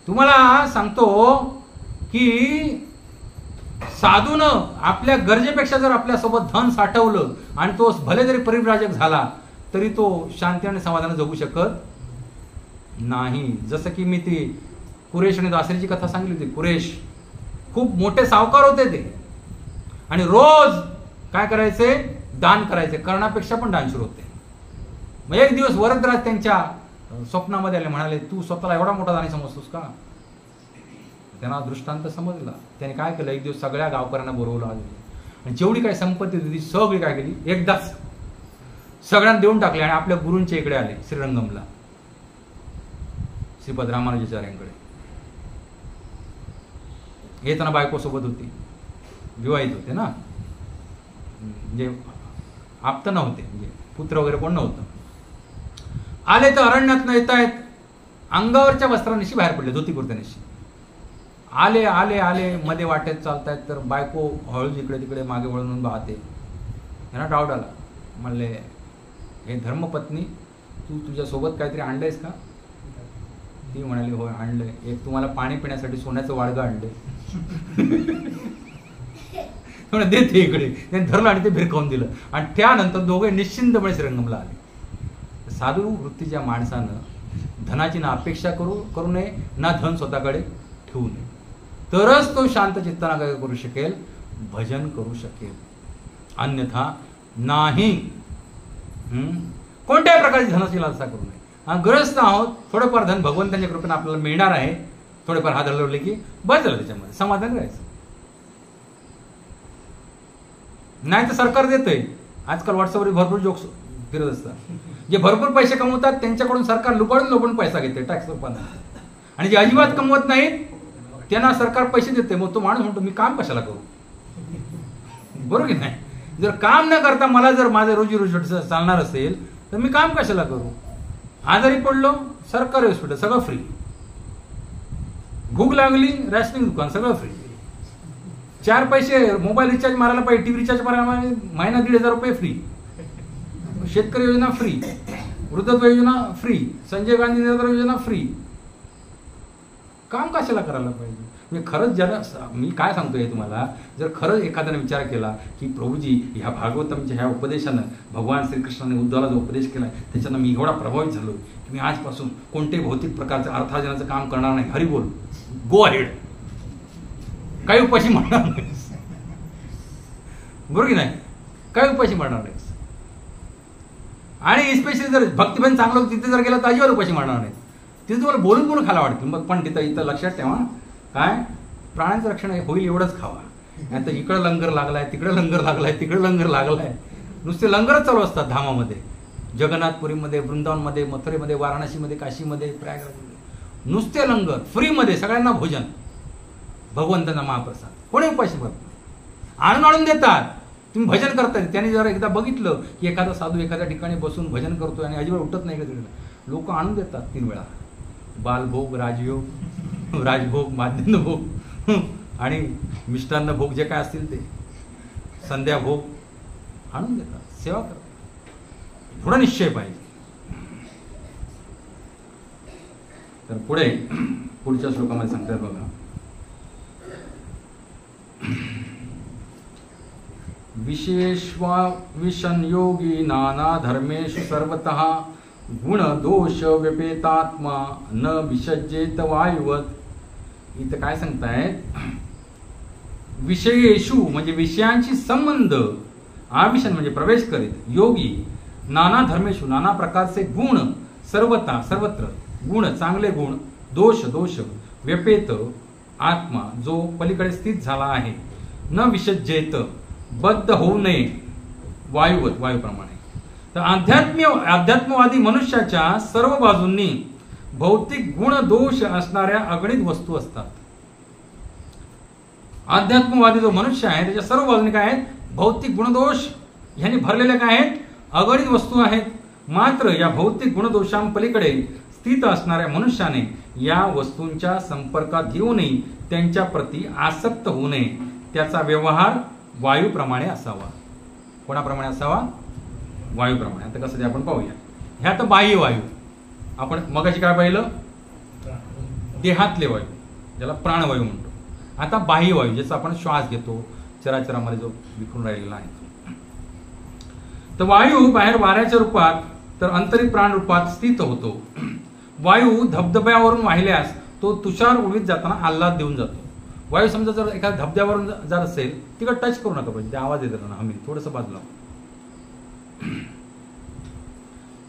तुम्हाला सांगतो की साधून आपल्या गरजेपेक्षा जर आपल्यासोबत धन साठवलं आणि तो भले जरी परिव्राजक झाला तरी तो शांती आणि समाधान जगू शकत नाही. जसं की मी ती कुरेश आणि दासरीची कथा सांगितली होती. कुरेश खूप मोठे सावकार होते ते, आणि रोज काय करायचे, दान करायचे. कर्णापेक्षा पण दानशूर होते. मग एक दिवस वरदराज त्यांच्या स्वप्नामध्ये आले, म्हणाले तू स्वतःला एवढा मोठा दानी समजतोस का. त्यांना दृष्टांत समजला. त्याने काय केलं, एक दिवस सगळ्या गावकऱ्यांना बोलवलं आणि जेवढी काही संपत्ती होती सगळी काय केली, एकदाच सगळ्यांना देऊन टाकले आणि आपल्या गुरूंच्या इकडे आले, श्रीरंगमला, श्रीपद रामानुजाचार्यांकडे. येताना बायको सोबत होती, विवाहित होते ना, म्हणजे आप्त नव्हते, म्हणजे पुत्र वगैरे कोण नव्हतं. आले तर अरण्यात येत आहेत, अंगावरच्या वस्त्रानिशी बाहेर पडले, धोती कुर्त्यानिशी. आले आले आले मध्ये वाटेत चालतायत तर बायको हळूच इकडे तिकडे मागे वळून पाहते. यांना डाऊट आला. म्हणले हे धर्मपत्नी, तू तुझ्यासोबत काहीतरी आणलंयस का. ती म्हणाली होय आणलंय. एक तुम्हाला पाणी पिण्यासाठी सोन्याचं वाडगं आणलंय. देते इकडे. त्यांनी धरलं आणि ते भिरकावून दिलं. आणि त्यानंतर दोघे निश्चिंतपणे श्रीरंगमला आले. साधू वृत्तीच्या माणसानं धनाची ना अपेक्षा करू नये, ना धन स्वतःकडे ठेवू नये. तरच तो शांत चित्तानं काय करू शकेल, भजन करू शकेल. अन्यथा नाही. कोणत्याही प्रकारची धनाची लालसा करू नये. ग्रस्त आहोत, थोडंफार धन भगवंतांच्या कृपेने आपल्याला मिळणार आहे, थोडेफार हात हलवले की बस झालं, त्याच्यामध्ये समाधान राहायचं. नाही तर सरकार देतंय. आजकाल व्हॉट्सअपवर भरपूर जोक्स फिरत असतात. जे भरपूर पैसे कमवतात त्यांच्याकडून सरकार लुबाडून पैसा घेते टॅक्स रूपाने, आणि जे अजिबात कमवत नाहीत त्यांना सरकार पैसे देते. मग तो माणूस म्हणतो मी काम कशाला करू. बरोबर की नाही. जर काम न करता मला जर माझं रोजीरोटी चालणार असेल तर मी काम कशाला करू. आजारी पडलो, सरकारी हॉस्पिटल सगळं फ्री. भूक लागली, रॅशनिंग दुकान सगळं फ्री. 4 पैसे मोबाईल रिचार्ज मारायला पाहिजे, टीव्ही रिचार्ज मारायला महिना 1,500 रुपये फ्री. शेतकरी योजना फ्री, वृद्धत्व योजना फ्री, संजय गांधी निराधार योजना फ्री. काम कशाला करायला पाहिजे. म्हणजे खरंच ज्याला, मी काय सांगतोय तुम्हाला, जर खरंच एखाद्याने विचार केला की प्रभूजी ह्या भागवतमच्या ह्या उपदेशानं, भगवान श्रीकृष्णाने उद्धवला जो उपदेश केला त्याच्यानं मी एवढा प्रभावित झालो की मी आजपासून कोणत्याही भौतिक प्रकारचं अर्थार्जनाचं काम करणार नाही, हरी बोल, गो अहेड, काही उपाशी म्हणणार नाही, बरोबर की नाही, काही उपाशी म्हणणार नाही. आणि स्पेशली जर भक्तिबन चांगलं तिथे जर गेलं तर अजिबात उपाशी म्हणणार नाही. तिथे तुम्हाला बोलून बोलून खायला वाटतील. मग पण इथं लक्षात ठेवा, काय प्राण्यांचं रक्षण होईल एवढंच खावा. नाही तर इकडं लंगर लागलाय, तिकडे लंगर लागलाय, तिकडे लंगर लागलाय, नुसते लंगरच चालू असतात धामामध्ये, जगन्नाथपुरीमध्ये, वृंदावनमध्ये, मथुरेमध्ये, वाराणसीमध्ये, काशीमध्ये, प्रयागराजमध्ये, नुसते लंगर फ्रीमध्ये, सगळ्यांना भोजन, भगवंतांना महाप्रसाद, कोणी उपाशी भरत आणून देतात. तुम्ही भजन करताय, त्यांनी जरा एकदा बघितलं की एखादा साधू एखाद्या ठिकाणी बसून भजन करतोय आणि अजिबात उठत नाही, का लोक आणून देतात 3 वेळा, बालभोग, राजयोग, राजभोग, माध्यान्ह भोग आणि मिष्टान्न भोग जे काय असतील ते, संध्या भोग आणून देतात, सेवा करतात. थोडा निश्चय पाहिजे. तर पुढच्या श्लोकामध्ये सांगतात बघा, विशेषविशन योगी नाना धर्मेषु सर्वतः गुण दोष व्यपेतात्मा न विसज्जेत वायुवत. इथं काय सांगतायत, विषयेषु म्हणजे विषयांशी संबंध, आविशन म्हणजे प्रवेश करीत, योगी नाना धर्मेषु नाना प्रकारचे गुण, सर्वता सर्वत्र गुण चांगले गुण, दोष दोष, व्यपेत आत्मा जो पलीकडे स्थित झाला आहे, न विसज्जेत बद्ध होऊ नये, वायुवत वायूप्रमाणे. तर अध्यात्मवादी मनुष्याच्या सर्व बाजूंनी भौतिक गुण दोष असणाऱ्या अगणित वस्तू असतात. अध्यात्मवादी जो मनुष्य आहे त्याच्या सर्व बाजूंनी काय आहेत, भौतिक गुणदोष ह्यांनी भरलेल्या काय आहेत, अगणित वस्तू आहेत. मात्र या भौतिक गुणदोषांपलीकडे स्थित असणाऱ्या मनुष्याने या वस्तूंच्या संपर्कात येऊ नये, त्यांच्या प्रती आसक्त होऊ नये. त्याचा व्यवहार वायूप्रमाणे असावा. कोणाप्रमाणे असावा, वायूप्रमाणे. आता कसं ते आपण पाहूया. ह्या तर बाह्य वायू, आपण मगाशी काय पाहिलं, देहातले वायू ज्याला प्राणवायू म्हणतो. आता बाह्य वायू ज्याचा आपण श्वास घेतो, चराचरामध्ये जो विखरून राहिलेला आहे. तर वायू बाहेर वाऱ्याच्या रूपात तर अंतरी प्राण रूपात स्थित होतो. वायू धबधब्यावरून वाहिल्यास तो तुषार उडवीत जाताना आल्हाद देऊन जातो. वायू समजा जर एखाद्या धबधब्यावरून जर असेल, तिकडे टच करू नका पाहिजे, ते आवाज येतो ना, हमी थोडंसं बाजूला.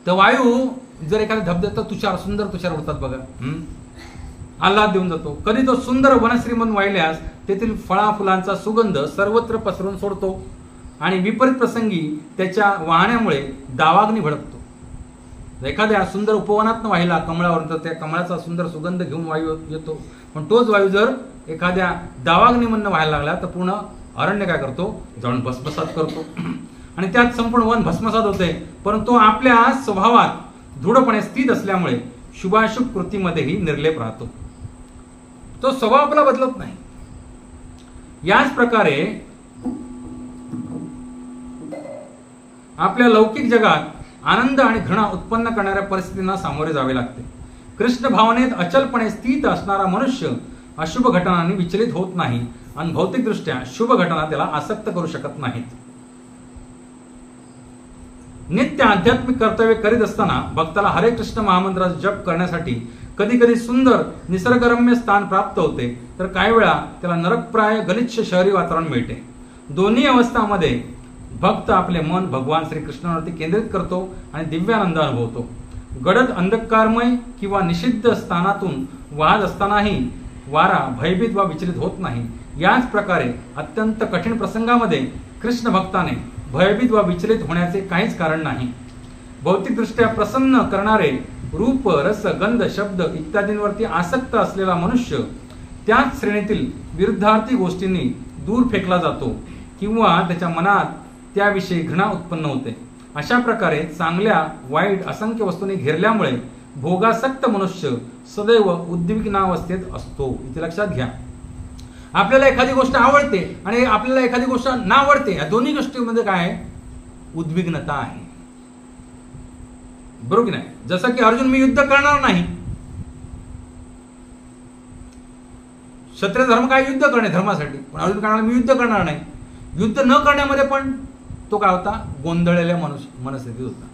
तर वायू जर एखाद्या धबधब्यात तुषार, सुंदर तुषार उडतात बघा, आल्हाद देऊन जातो. कधी तो सुंदर वनश्रीमन वाहिल्यास तेथील फळा फुलांचा सुगंध सर्वत्र पसरून सोडतो आणि विपरीत प्रसंगी त्याच्या वाहण्यामुळे दावाग्नी भडकतो. एखाद्या सुंदर उपवनात वाहिला कमळावरून तर त्या कमळाचा सुंदर सुगंध घेऊन वायू येतो. पण तोच वायू जर एखाद्या दावाग्नीमधनं व्हायला लागला तर पूर्ण अरण्य काय करतो, जाऊन भस्मसात करतो आणि त्यात संपूर्ण वन भस्मसात होते. परंतु आपल्या स्वभावात दृढपणे स्थित असल्यामुळे शुभाशुभ कृतीमध्येही निर्लेप राहतो. तो स्वभाव आपला बदलत नाही. याच प्रकारे आपल्या लौकिक जगात आनंद आणि घृणा उत्पन्न करणाऱ्या परिस्थितींना सामोरे जावे लागते. कृष्ण भावनेत अचलपणे स्थित असणारा मनुष्य अशुभ घटनांनी विचलित होत नाही आणि भौतिकदृष्ट्या शुभ घटना त्याला आसक्त करू शकत नाहीत. नित्य आध्यात्मिक कर्तव्य करीत असताना भक्ताला हरे कृष्ण महामंत्राचा जप करण्यासाठी कधी कधी सुंदर निसर्गरम्य स्थान प्राप्त होते, तर काही वेळा त्याला नरकप्राय गलिच्छ शहरी वातावरण मिळते. दोन्ही अवस्थांमध्ये भक्त आपले मन भगवान श्रीकृष्णावरती केंद्रित करतो आणि दिव्यानंद अनुभवतो. गडद अंधकारमय किंवा निषिद्ध स्थानातून वाहत असतानाही वारा भयभीत वा विचलित होत नाही. याच प्रकारे अत्यंत कठीण प्रसंगामध्ये कृष्ण भक्ताने भयभीत वा विचलित होण्याचे काहीच कारण नाही. भौतिकदृष्ट्या प्रसन्न करणारे रूप, रस, गंध, शब्द इत्यादींवरती आसक्त असलेला मनुष्य त्याच श्रेणीतील विरुद्धार्थी गोष्टींनी दूर फेकला जातो किंवा त्याच्या मनात त्याविषयी घृणा उत्पन्न होते. अशा प्रकारे चांगल्या वाईट असंख्य वस्तूंनी घेरल्यामुळे भोगासक्त मनुष्य सदैव उद्विग्नावस्थेत असतो. इथे लक्षात घ्या, आपल्याला एखादी गोष्ट आवडते आणि आपल्याला एखादी गोष्ट नावडते, या दोन्ही गोष्टींमध्ये काय आहे, उद्विग्नता आहे. बरोबर की नाही? जसं की अर्जुन, मी युद्ध करणार नाही. क्षत्रिय धर्म काय? युद्ध करणे धर्मासाठी. पण अर्जुन काय मी युद्ध करणार नाही. युद्ध न करण्यामध्ये पण तो काय होता? गोंधळलेल्या मनस्थितीत होता.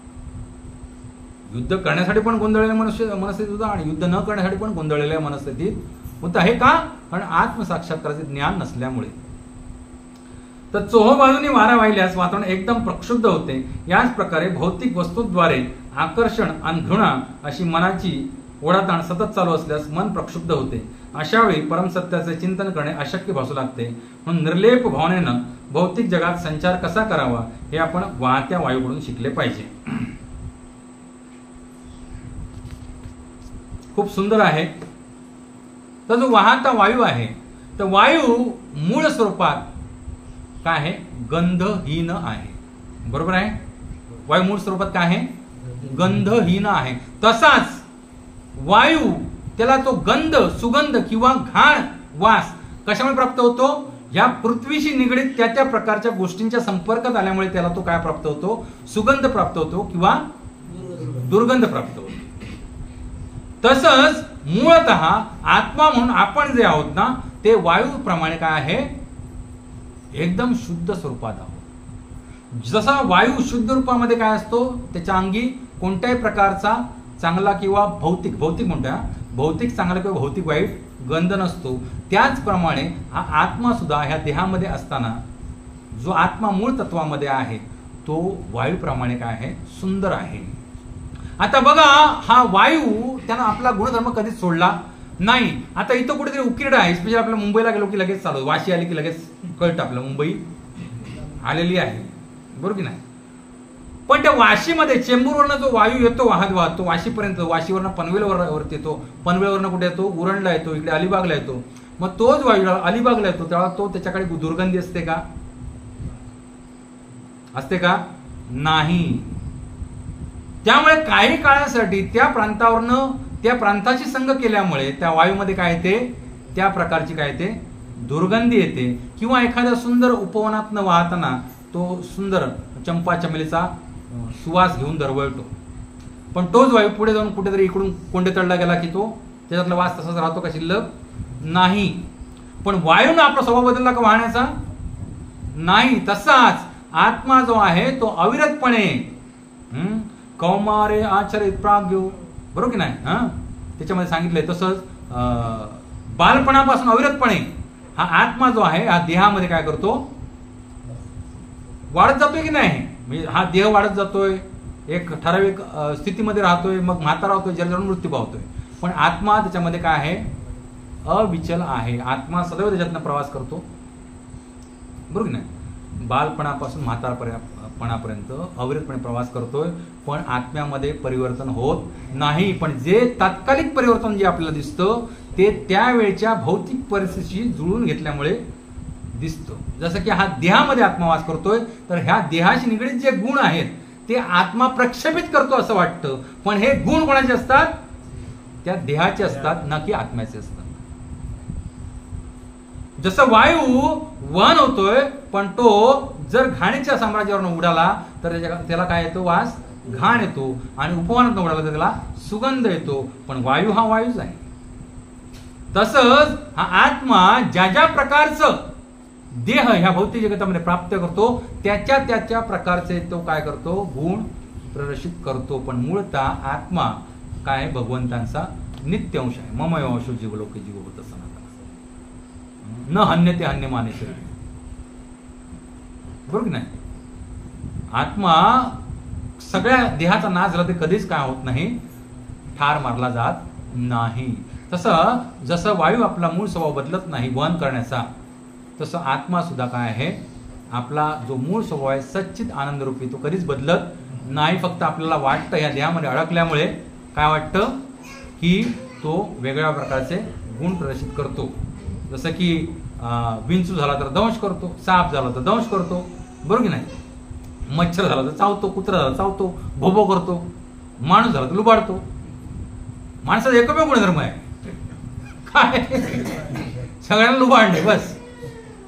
युद्ध करण्यासाठी पण गोंधळलेल्या मनस्थितीत होता आणि युद्ध न करण्यासाठी पण गोंधळलेल्या मनस्थितीत होता. हे का? कारण आत्मसाक्षात्काराचे ज्ञान नसल्यामुळे. तर चोहोबाजूंनी वारा वाहिल्यास वातावरण एकदम प्रक्षुब्ध होते. याच प्रकारे भौतिक वस्तूंद्वारे आकर्षण आणि घृणा अशी मनाची ओढाताण सतत चालू असल्यास मन प्रक्षुब्ध होते. अशा वेळी परमसत्याचे चिंतन करणे अशक्य भासू लागते. म्हणून निर्लेप भावनेनं भौतिक जगात संचार कसा करावा हे आपण वाहत्या वायूकडून शिकले पाहिजे. खूप सुंदर आहे. तर जो वाहता वायू आहे, तर वायू मूळ स्वरूपात काय आहे? गंधहीन आहे. बरोबर आहे? वायू मूळ स्वरूपात काय आहे? गंधहीन आहे. तसाच वायू त्याला तो गंध, सुगंध किंवा घाण वास कशामुळे प्राप्त होतो? या पृथ्वीशी निगडीत त्या प्रकारच्या गोष्टींच्या संपर्कात आल्यामुळे त्याला तो काय प्राप्त होतो? सुगंध प्राप्त होतो किंवा दुर्गंध प्राप्त होतो. तसंच मूळतः आत्मा म्हणून आपण जे आहोत ना, ते वायूप्रमाणे काय आहे? एकदम शुद्ध स्वरूपात आहोत. जसा वायू शुद्ध रूपामध्ये काय असतो? त्याच्या अंगी कोणत्याही प्रकारचा चांगला किंवा भौतिक म्हणतो, भौतिक चांगला किंवा भौतिक वाईट गंध नसतो. त्याचप्रमाणे हा आत्मा सुद्धा ह्या देहामध्ये असताना जो आत्मा मूळ तत्वामध्ये आहे तो वायूप्रमाणे काय आहे? सुंदर आहे. आता बघा, हा वायू त्यानं आपला गुणधर्म कधीच सोडला नाही. आता इथं कुठेतरी उकिरडा आहे. स्पेशल आपल्या मुंबईला गेलो की लगेच चालू, वाशी आली की लगेच कळतं आपलं मुंबई आलेली आहे. बरोबर की नाही? पण त्या वाशीमध्ये चेंबूरवरनं जो वायू येतो वाहत तो वाशीपर्यंत, वाशीवरनं पनवेलवरती येतो, पनवेलवरनं कुठे येतो? उरणला येतो, इकडे अलिबागला येतो. मग तोच वायू अलिबागला येतो तेव्हा तो त्याच्याकडे दुर्गंधी असते का? असते का? नाही. त्यामुळे काही काळासाठी त्या प्रांतावरनं त्या प्रांताची संग केल्यामुळे त्या वायूमध्ये काय येते? त्या प्रकारची काय येते? दुर्गंधी येते. किंवा एखाद्या सुंदर उपवनातनं वाहताना तो सुंदर चंपा चमेलीचा सुवास घेऊन दरवळतो. पण तोच वायू पुढे जाऊन कुठेतरी इकडून कोंडेतळला गेला की तो त्याच्यातला वास तसाच राहतो का? शिल्लक नाही. पण वायूनं आपला स्वभाव बदलला का वाहण्याचा? नाही. तसाच आत्मा जो आहे तो अविरतपणे कौमारे आचरित प्राग्यो, बरोबर की नाही? त्याच्यामध्ये सांगितलंय तसंच बालपणापासून अविरतपणे हा आत्मा जो आहे हा देहामध्ये काय करतो? वाढत जातोय की नाही? म्हणजे हा देह वाढत जातोय, एक ठराविक स्थितीमध्ये राहतोय, मग म्हातारा होतोय, जरा मृत्यू पावतोय. पण आत्मा त्याच्यामध्ये काय आहे? अविचल आहे. आत्मा सदैव त्याच्यातनं प्रवास करतो. बरोबर की नाही? बालपणापासून म्हातारपणापर्यंत अविरतपणे प्रवास करतोय. पण आत्म्यामध्ये परिवर्तन होत नाही. पण जे तात्कालिक परिवर्तन जे आपल्याला दिसतं ते त्यावेळच्या भौतिक परिस्थितीशी जुळून घेतल्यामुळे दिसतो. जसं की हा देहामध्ये आत्मा वास करतोय, तर ह्या देहाशी निगडीत जे गुण आहेत ते आत्मा प्रक्षेपित करतो असं वाटतं. पण हे गुण कोणाचे असतात? त्या देहाचे असतात, ना की आत्म्याचे असतात. जसं वायू वहन होतोय, पण तो जर घाणीच्या साम्राज्यावरून उडाला तर त्याला काय येतो? वास घाण येतो. आणि उपवनात उडाला तर त्याला सुगंध येतो. पण वायू हा वायूच आहे. तसंच हा आत्मा ज्या ज्या प्रकारचं देह ह्या भौतिक जगतामध्ये प्राप्त करतो त्याच्या प्रकारचे तो काय करतो? गुण प्रदर्शित करतो. पण मूळतः आत्मा काय? भगवंतांचा नित्य अंश आहे. मम अंशो जीवलोके जीवभूत सनातन न हन्यते हन्यमाने शरीर. बरोबर की नाही? आत्मा सगळ्या देहाचा नाश झाला ते कधीच काय होत नाही? ठार मारला जात नाही. तसं जसं वायू आपला मूळ स्वभाव बदलत नाही वहन करण्याचा, तसं आत्मा सुद्धा काय आहे? आपला जो मूळ स्वभाव आहे सच्चित आनंद रूपी तो कधीच बदलत नाही. फक्त आपल्याला वाटतं या देहामध्ये अडकल्यामुळे काय वाटतं की तो वेगळ्या प्रकारचे गुण प्रदर्शित करतो. जसं की विंचू झाला तर दंश करतो, साप झाला तर दंश करतो. बरोबर की नाही? मच्छर झाला तर चावतो, कुत्रा झाला चावतो, भोभो करतो, माणूस झाला तर लुबाडतो. माणसाचा एकमेव गुणधर्म आहे काय? सगळ्यांना लुबाडणे, बस.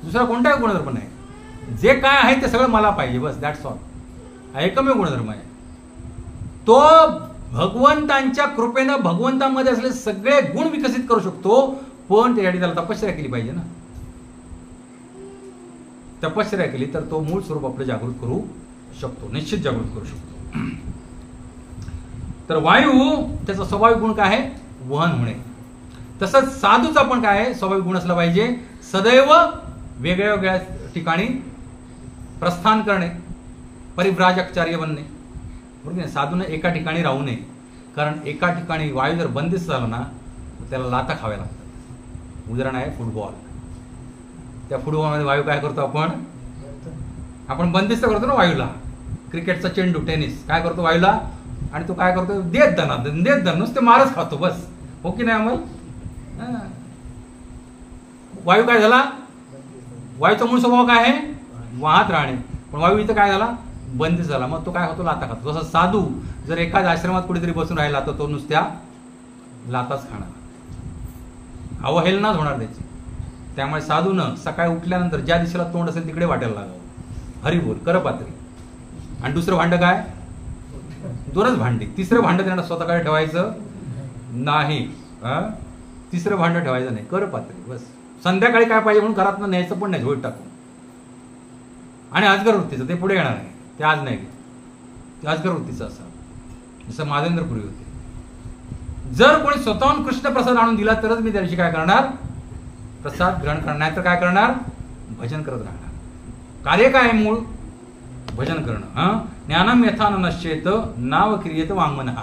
दुसरा कोणताही गुणधर्म नाही. जे काय आहे ते सगळं मला पाहिजे, बस. That's all. हा एकमेव गुणधर्म आहे. तो भगवंतांच्या कृपेनं भगवंतामध्ये असलेले सगळे गुण विकसित करू शकतो. पण त्यासाठी त्याला तपश्चर्या केली पाहिजे ना. तपश्चर्या केली तर तो मूळ स्वरूप आपलं जागृत करू शकतो, निश्चित जागृत करू शकतो. तर वायू त्याचा स्वाभाविक गुण काय आहे? वहन होणे. तसंच साधूचा पण काय आहे? स्वाभाविक गुण असला पाहिजे सदैव वेगळ्या वेगळ्या ठिकाणी प्रस्थान करणे, परिव्राजकचार्य बनणे. बरोबर आहे. साधूने एका ठिकाणी राहू नये, कारण एका ठिकाणी वायू जर बंदिस्त झाला ना त्याला लाथा खाव्या लागतात. उदाहरण आहे फुटबॉल. त्या फुटबॉलमध्ये वायू काय करतो? आपण बंदिस्त करतो ना वायूला. क्रिकेटचा चेंडू, टेनिस काय करतो वायूला? आणि तो काय करतो? देत धन नुसते मारच खातो बस. हो की नाही अमल? वायू काय झाला? वायूचा मूळ स्वभाव काय आहे? वाहत राहणे. पण वायू इथं काय झाला? बंदिस्त झाला. मग तो काय होतो? लाता खातो. तसं साधू जर एखाद्या आश्रमात कुठेतरी बसून राहिला तर तो नुसत्या लाताच खाणार, अवहेलनाच होणार त्याची. त्यामुळे साधूनं सकाळी उठल्यानंतर ज्या दिशेला तोंड असेल तिकडे वाटायला लागावं. हरिबोल, करपात्री. आणि दुसरं भांड काय? दोनच भांडी. तिसरं भांड त्यांना स्वतःकडे ठेवायचं नाही. तिसरं भांड ठेवायचं नाही, करपात्री बस. संध्याकाळी काय पाहिजे म्हणून घरातनं न्यायचं पण नाही, झोळ टाकून. आणि अजगर वृत्तीचं ते पुढे येणार आहे, ते आज नाही. ते अजगर वृत्तीचं असावं, जसं माधवेंद्रपुरी होते. जर कोणी स्वतःहून कृष्ण प्रसाद आणून दिला तरच मी त्या दिवशी काय करणार? प्रसाद ग्रहण करणार. नाही तर काय करणार? भजन करत राहणार. कार्य काय आहे? मूळ भजन करणं. ज्ञानम यथा न नश्येत नाव क्रियेत वाङ्मनः.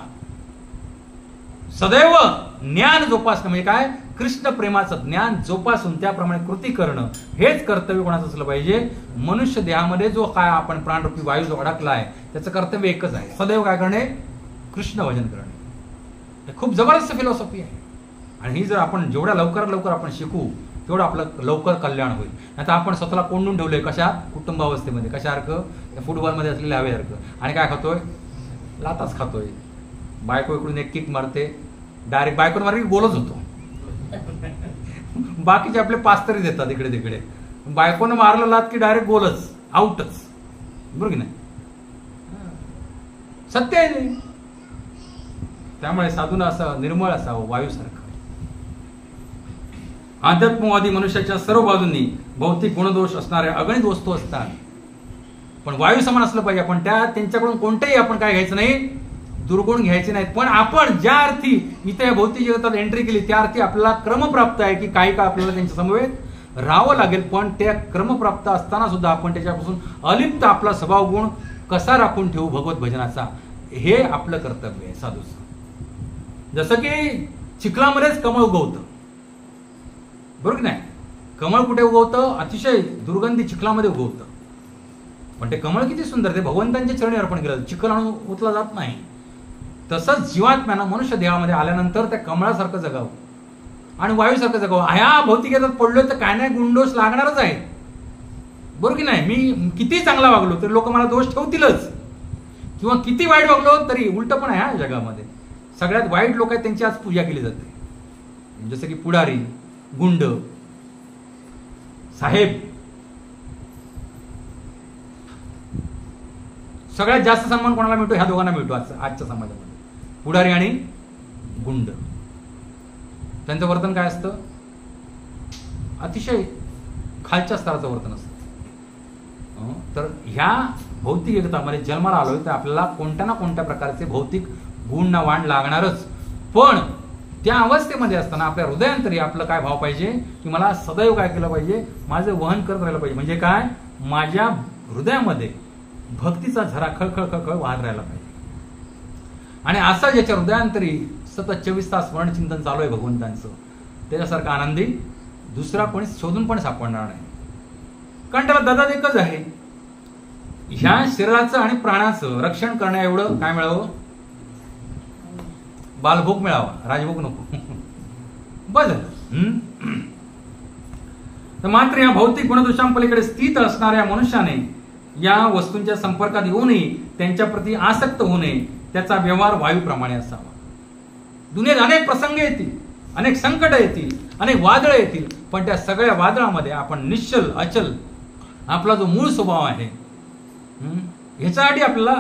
सदैव ज्ञान जोपासणं म्हणजे काय? कृष्ण प्रेमाचं ज्ञान जोपासून त्याप्रमाणे कृती करणं हेच कर्तव्य कोणाचं असलं पाहिजे? मनुष्य देहामध्ये जो काय आपण प्राणरूपी वायू जो अडकला आहे त्याचं कर्तव्य एकच आहे, सदैव काय करणे? कृष्ण भजन करणे. हे खूप जबरदस्त फिलॉसॉफी आहे. आणि ही जर आपण जेवढ्या लवकर आपण शिकू तेवढं आपलं लवकर कल्याण होईल. नाही तर आपण स्वतःला कोंडून ठेवलंय कशा? कुटुंबावस्थेमध्ये. कशासारखं? फुटबॉलमध्ये असलेल्या हवेसारखं. आणि काय खातोय? लाताच खातोय. बायको इकडून एक किक मारते, डायरेक्ट बायकोन मारली गोलच होतो. बाकीचे आपले पाच तरी देतात इकडे तिकडे. बायकोनं मारलं लात की डायरेक्ट गोलच, आउटच. बरोबर की नाही? सत्य आहे. त्यामुळे साधून असं निर्मळ असावं वायूसारखं. अध्यात्मवादी मनुष्याच्या सर्व बाजूंनी भौतिक गुणदोष असणाऱ्या अगणित वस्तू असतात, पण वायू समान असलं पाहिजे. आपण त्यांच्याकडून कोणतेही आपण काय घ्यायचं नाही, दुर्गुण घ्यायचे नाहीत. पण आपण ज्या अर्थी इथे या भौतिक जगतात एंट्री केली त्या अर्थी आपल्याला क्रमप्राप्त आहे की काही का आपल्याला त्यांच्या समवेत राहावं लागेल. पण त्या क्रमप्राप्त असताना सुद्धा आपण त्याच्यापासून अलिप्त आपला स्वभाव गुण कसा राखून ठेवू भगवत भजनाचा, हे आपलं कर्तव्य आहे साधूचं. जसं की चिखलामध्येच कमळ उगवतं, बरोबर की नाही? कमळ कुठे उगवतं? अतिशय दुर्गंधी चिखलामध्ये उगवतं. पण ते कमळ किती सुंदर, ते भगवंतांच्या चरणी अर्पण केलं, चिखल आणून ओतला जात नाही. तसंच जीवात्म्यानं मनुष्य देहामध्ये आल्यानंतर त्या कमळासारखं जगावं आणि वायूसारखं जगावं. ह्या भौतिकतेत पडलोय तर काय नाही गुणदोष लागणारच आहे, बरोबर की नाही? मी किती चांगला वागलो तरी लोक मला दोष ठेवतीलच, किंवा किती वाईट वागलो तरी. उलट पण आहे ह्या जगामध्ये. सगळ्यात वाईट लोक आहेत त्यांची आज पूजा केली जाते, जसं की पुढारी, गुंड, साहेब. सगळ्यात जास्त सन्मान कोणाला मिळतो? ह्या दोघांना मिळतो आजच्या समाजामध्ये, पुढारी आणि गुंड. त्यांचं वर्तन काय असतं? अतिशय खालच्या स्तराचं वर्तन असतं. तर ह्या भौतिक एकतामध्ये जन्माला आलोय तर आपल्याला कोणत्या ना कोणत्या प्रकारचे भौतिक गुण ना वाण लागणारच. पण त्या अवस्थेमध्ये असताना आपल्या हृदयांतरी आपलं काय भाव पाहिजे की मला सदैव काय केलं पाहिजे? माझं वहन करत राहिलं पाहिजे. म्हणजे काय? माझ्या हृदयामध्ये भक्तीचा झरा खळखळ खळखळ वाहत राहायला पाहिजे. आणि असा ज्याच्या हृदयांतरी सतत 24 तास वर्णचिंतन चालू आहे भगवंतांचं, त्याच्यासारखा आनंदी दुसरा कोणी शोधून पण सापडणार नाही. कारण त्याला ददात एकच आहे, ह्या शरीराचं आणि प्राणाचं रक्षण करण्या एवढं काय मिळावं? बालभोग मिळावा, राजभोग नको. बस तर मात्र या भौतिक गुणदोषांपलीकडे स्थित असणाऱ्या मनुष्याने या वस्तूंच्या संपर्कात येऊ नये, त्यांच्या प्रती आसक्त होऊ नये. त्याचा व्यवहार वायूप्रमाणे असावा. दुनियेत अनेक प्रसंग येतील, अनेक संकट येतील, अनेक वादळ येतील, पण त्या सगळ्या वादळामध्ये आपण निश्चल अचल आपला जो मूळ स्वभाव आहे ह्याच्यासाठी आपल्याला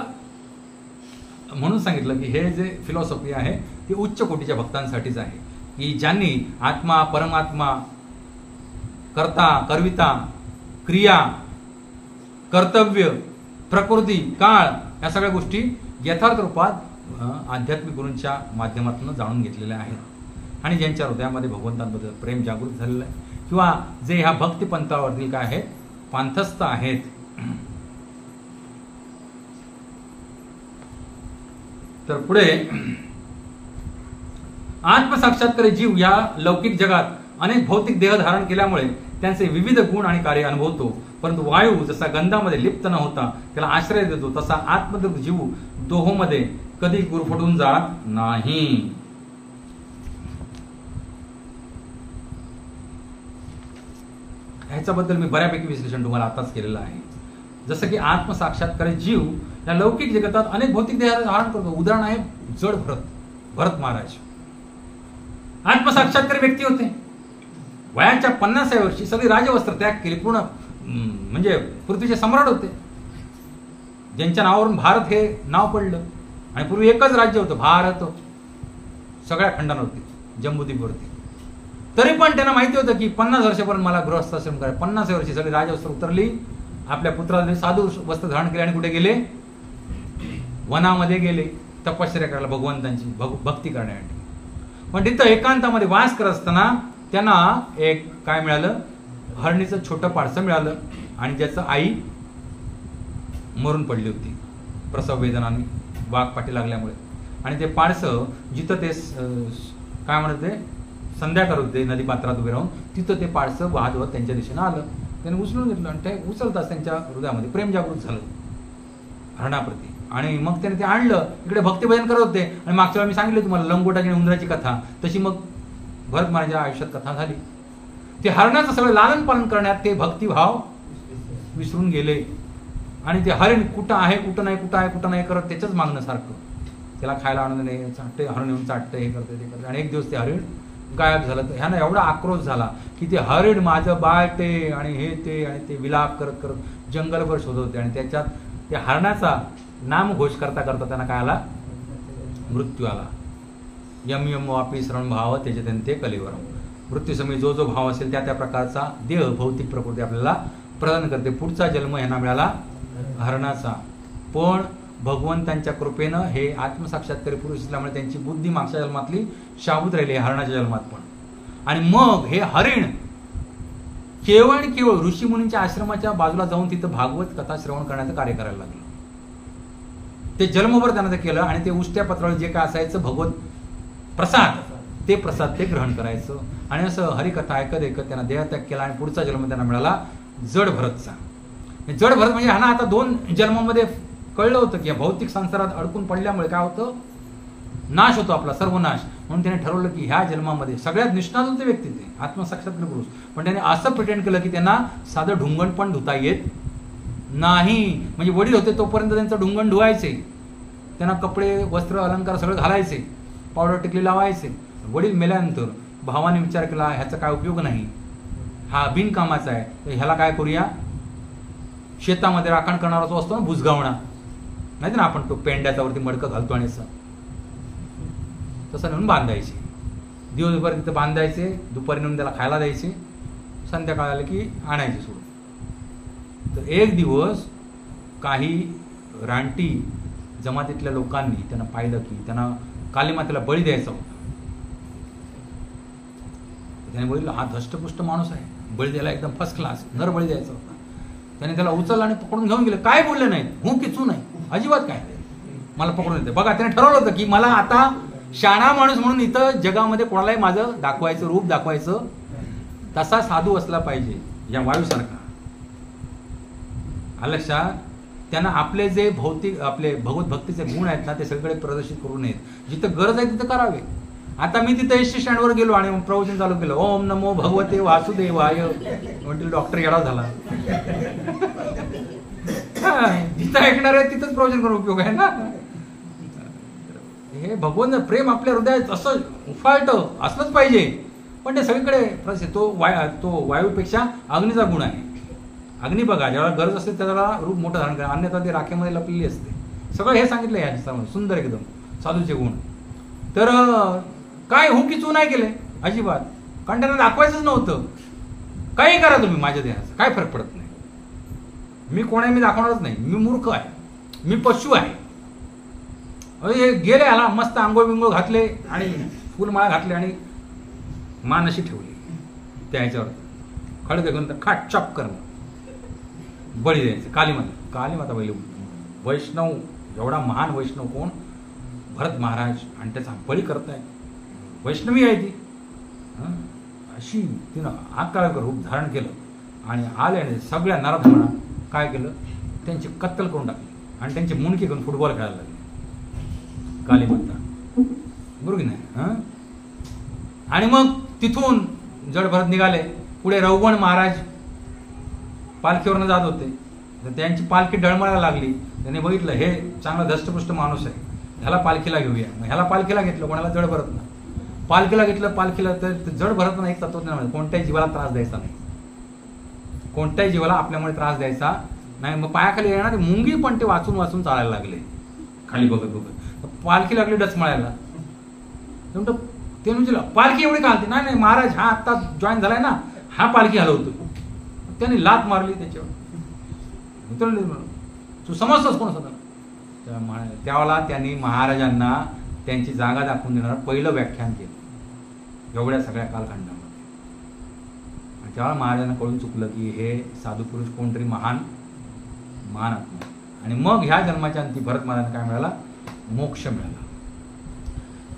म्हणून सांगितलं की हे जे फिलॉसॉफी आहे ती उच्च कोटीच्या भक्तांसाठीच आहे. की ज्यांनी आत्मा, परमात्मा, कर्ता, कर्विता, क्रिया, कर्तव्य, प्रकृती, काळ या सगळ्या गोष्टी यथार्थ रूपात आध्यात्मिक गुरूंच्या माध्यमातून जाणून घेतलेल्या आहेत आणि ज्यांच्या हृदयामध्ये भगवंतांबद्दल प्रेम जागृत झालेलं आहे किंवा जे ह्या भक्तिपंथावरतील काय आहेत, पांथस्थ आहेत. तर पुढे आत्मसाक्षात्कारी जीव या लौकिक जगात अनेक भौतिक देह धारण केल्यामुळे त्यांचे विविध गुण आणि कार्य अनुभवतो, परंतु वायू जसा गंधामध्ये लिप्त न होता त्याला आश्रय देतो तसा आत्मदग्ध जीव दोहोमध्ये कधी गुरफटून जात नाही. ह्याच्याबद्दल मी बऱ्यापैकी विश्लेषण तुम्हाला आताच केलेलं आहे. जसं की आत्मसाक्षात्कारी जीव या लौकिक जगतात अनेक भौतिक देह धारण करतो. उदाहरण आहे जड भरत महाराज. आत्मसाक्षात्कारी व्यक्ती होते. वयाच्या 50व्या वर्षी सगळी राजवस्त्र त्याग केली. पूर्ण म्हणजे पृथ्वीचे सम्राट होते, ज्यांच्या नावावरून भारत हे नाव पडलं. आणि पूर्वी एकच राज्य होतं भारत, सगळ्या खंडांवरती, जम्बूद्वीपवरती. तरी पण त्यांना माहिती होतं की 50 वर्षापर्यंत मला गृहस्थाश्रम करायचं. 50व्या वर्षी सगळी राजवस्त्र उतरली, आपल्या पुत्राने साधू वस्त्र धारण केले आणि कुठे गेले? वनामध्ये गेले तपश्चर्या करायला, भगवंतांची भक्ती करण्यासाठी. पण तिथं एकांतामध्ये वास करत असताना त्यांना एक काय मिळालं? हरणीचं छोटं पाडसं मिळालं आणि ज्याचं आई मरून पडली होती प्रसव वेदनाने, वाघ पाठी लागल्यामुळे. आणि ते पाडसं जिथं ते काय म्हणत ते संध्याकाळ होते, नदी पात्रात उभे राहून, तिथं ते पाडसं वाहत वाहत त्यांच्या दिशेनं आलं. त्याने उचलून घेतलं आणि ते उचलताच त्यांच्या हृदयामध्ये प्रेम जागृत झालं हरणाप्रती. आणि मग त्याने ते आणलं, इकडे भक्तिभजन करत होते. आणि मागच्या वेळी मी सांगितलं तुम्हाला लंगोटाची आणि उंदराची कथा, तशी मग भरत महाराजांच्या आयुष्यात कथा झाली. ते हरणाचं सगळं लालन पालन करण्यात ते भक्तिभाव विसरून गेले. आणि ते हरिण कुठं आहे कुठं नाही, कुठं आहे कुठं नाही करत त्याच्याच मागणं सारखं. त्याला खायला आणून नाही, चाटते हरण येऊन चाटतं, हे करते ते करते. आणि एक दिवस ते हरिण गायब झालं. तर ह्यानं एवढा आक्रोश झाला की ते हरिण माझं बाळ ते आणि हे ते आणि ते विलाप करत करत जंगलभर शोधत होते. आणि त्याच्यात त्या हरणाचा नामघोष करता करता त्यांना काय आला? मृत्यू आला. यम यम वापी श्रवण भाव त्याचे ते कलिवरम. मृत्यूसमयी जो जो भाव असेल त्या त्या प्रकारचा देह भौतिक प्रकृती आपल्याला प्रदान करते. पुढचा जन्म यांना मिळाला हरणाचा. पण भगवंतांच्या कृपेनं हे आत्मसाक्षात्कारी पुरुष असल्यामुळे त्यांची बुद्धी मागच्या जन्मातली शाबूत राहिली हरणाच्या जन्मात पण. आणि मग हे हरिण केवळ आणि केवळ ऋषीमुनींच्या आश्रमाच्या बाजूला जाऊन तिथं भागवत कथा श्रवण करण्याचं कार्य करायला लागलं. ते जन्मभर त्यांना ते केलं. आणि ते उष्ट्या पत्रावर जे काय असायचं भगवत प्रसाद, ते प्रसाद ते ग्रहण करायचं. आणि असं हरिकथा ऐकत ऐकत त्यांना देहत्याग केला. आणि पुढचा जन्म त्यांना मिळाला जड भरतचा. जड भरत म्हणजे ह्यांना आता 2 जन्मामध्ये कळलं होतं की भौतिक संसारात अडकून पडल्यामुळे काय होतं? नाश होतो आपला, सर्वनाश. म्हणून त्याने ठरवलं की ह्या जन्मामध्ये सगळ्यात निष्णात होते व्यक्ती ते आत्मसाक्षात्कार पुरुष. पण त्याने असं प्रिटेंड केलं की त्यांना साधं ढुंगण पण धुता येत नाही. म्हणजे वडील होते तोपर्यंत त्यांचं ढुंगण धुवायचे, त्यांना कपडे वस्त्र अलंकार सगळं घालायचे, पावडर टिकली लावायचे. वडील मेल्यानंतर भावाने विचार केला ह्याचा काय उपयोग नाही, हा बिनकामाचा आहे, तर ह्याला काय करूया? शेतामध्ये राखण करणारा जो असतो ना बुजगावणा, नाही ना आपण तो पेंड्याचा वरती मडकं घालतो आणि तसं नेऊन बांधायचे. दिवसभर तिथं बांधायचे, दुपारी नेऊन त्याला खायला द्यायचे, संध्याकाळ आलं की आणायचे सोडून. तर एक दिवस काही रानटी जमातीतल्या लोकांनी त्यांना पाहिलं की त्यांना कालीमातेला बळी द्यायचा होता. त्याने बघितलं हा धष्टपुष्ट माणूस आहे, बळी द्यायला एकदम फर्स्ट क्लास नर बळी द्यायचा होता. त्याने त्याला उचललं आणि पकडून घेऊन गेले. काय बोलले नाहीत, हू की चू नाही, अजिबात काय मला पकडून येते. बघा त्याने ठरवलं होतं की मला आता शाणा माणूस म्हणून इथं जगामध्ये कोणालाही माझं दाखवायचं, रूप दाखवायचं, तसा साधू असला पाहिजे या वायूसारखा. लक्षात? त्यांना आपले जे भौतिक आपले भगवत भक्तीचे गुण आहेत ना ते सगळे प्रदर्शित करू नयेत. जिथं गरज आहे तिथं करावे. आता मी तिथे एसटी स्टँडवर गेलो आणि प्रवचन चालू केलं, ओम नमो भगवते वासुदेवाय, म्हणतील डॉक्टर येडा झाला. जिथं ऐकणार आहे तिथंच प्रवचन करून उपयोग आहे ना. हे भगवंत प्रेम आपल्या हृदयात असं उफाळतं असलंच पाहिजे. पण ते सगळीकडे तो वायूपेक्षा अग्नीचा गुण आहे. अग्नी बघा ज्याला गरज असते त्याला रूप मोठं धारण करा, अन्यथा ते राखेमध्ये लपलेली असते. सगळं हे सांगितलं या सुंदर एकदम साधूचे गुण. तर काय हो की चू नाही केले. अजिबात. कारण त्यांना दाखवायचंच नव्हतं. काही करा तुम्ही माझ्या देहाचं, काय फरक पडत नाही. मी कोण आहे मी दाखवणारच नाही. मी मूर्ख आहे, मी पशु आहे. हे गेले आला मस्त आंघोळ बिंगोळ घातले आणि फुलमाळा घातले आणि मान अशी ठेवली त्या ह्याच्यावर, खडके घेऊन खाट चॉप करणं, बळी द्यायचं. कालीमाता बैल वैष्णव, एवढा महान वैष्णव कोण, भरत महाराज, आणि त्याचा बळी करताय. वैष्णवी आहे ती. अशी तिनं आकाळ रूप धारण केलं आणि आल्याने सगळ्या नराधमांना काय केलं, त्यांची कत्तल करून टाकली आणि त्यांची मुंडकी करून फुटबॉल खेळायला लागली कालीमाता. बरोबर की नाही. आणि मग तिथून जड भरत निघाले. पुढे रवगण महाराज पालखीवरनं जात होते. तर त्यांची पालखी डळमळायला लागली. त्यांनी बघितलं हे चांगला धष्टपुष्ट माणूस आहे, ह्याला पालखीला घेऊया. ह्याला पालखीला घेतलं. कोणाला? जड भरत ना पालखीला घेतलं. पालखीला तर जड भरत ना एक तत्वज्ञान, कोणत्याही जीवाला त्रास द्यायचा नाही, कोणत्याही जीवाला आपल्यामुळे त्रास द्यायचा नाही. मग पायाखाली येणार मुंगी पण ते वाचून वाचून चालायला लागले, खाली बघत बघत. पालखी लागली डचमळायला. ते म्हणजे पालखी एवढी घालते. नाही महाराज हा आता जॉईन झालाय ना, हा पालखी हलवतो. त्यांनी लात मारली त्याच्यावर. तू समजतोस कोण स्वतः. त्यावेळेला त्यांनी महाराजांना त्यांची जागा दाखवून देणार पहिलं व्याख्यान केलं एवढ्या सगळ्या कालखंडामध्ये. त्यावेळेला महाराजांना कळून चुकलं की हे साधू पुरुष कोणतरी महान आत्मा. आणि मग ह्या जन्माच्या अंती भरत महाराजांना काय मिळाला? मोक्ष मिळाला.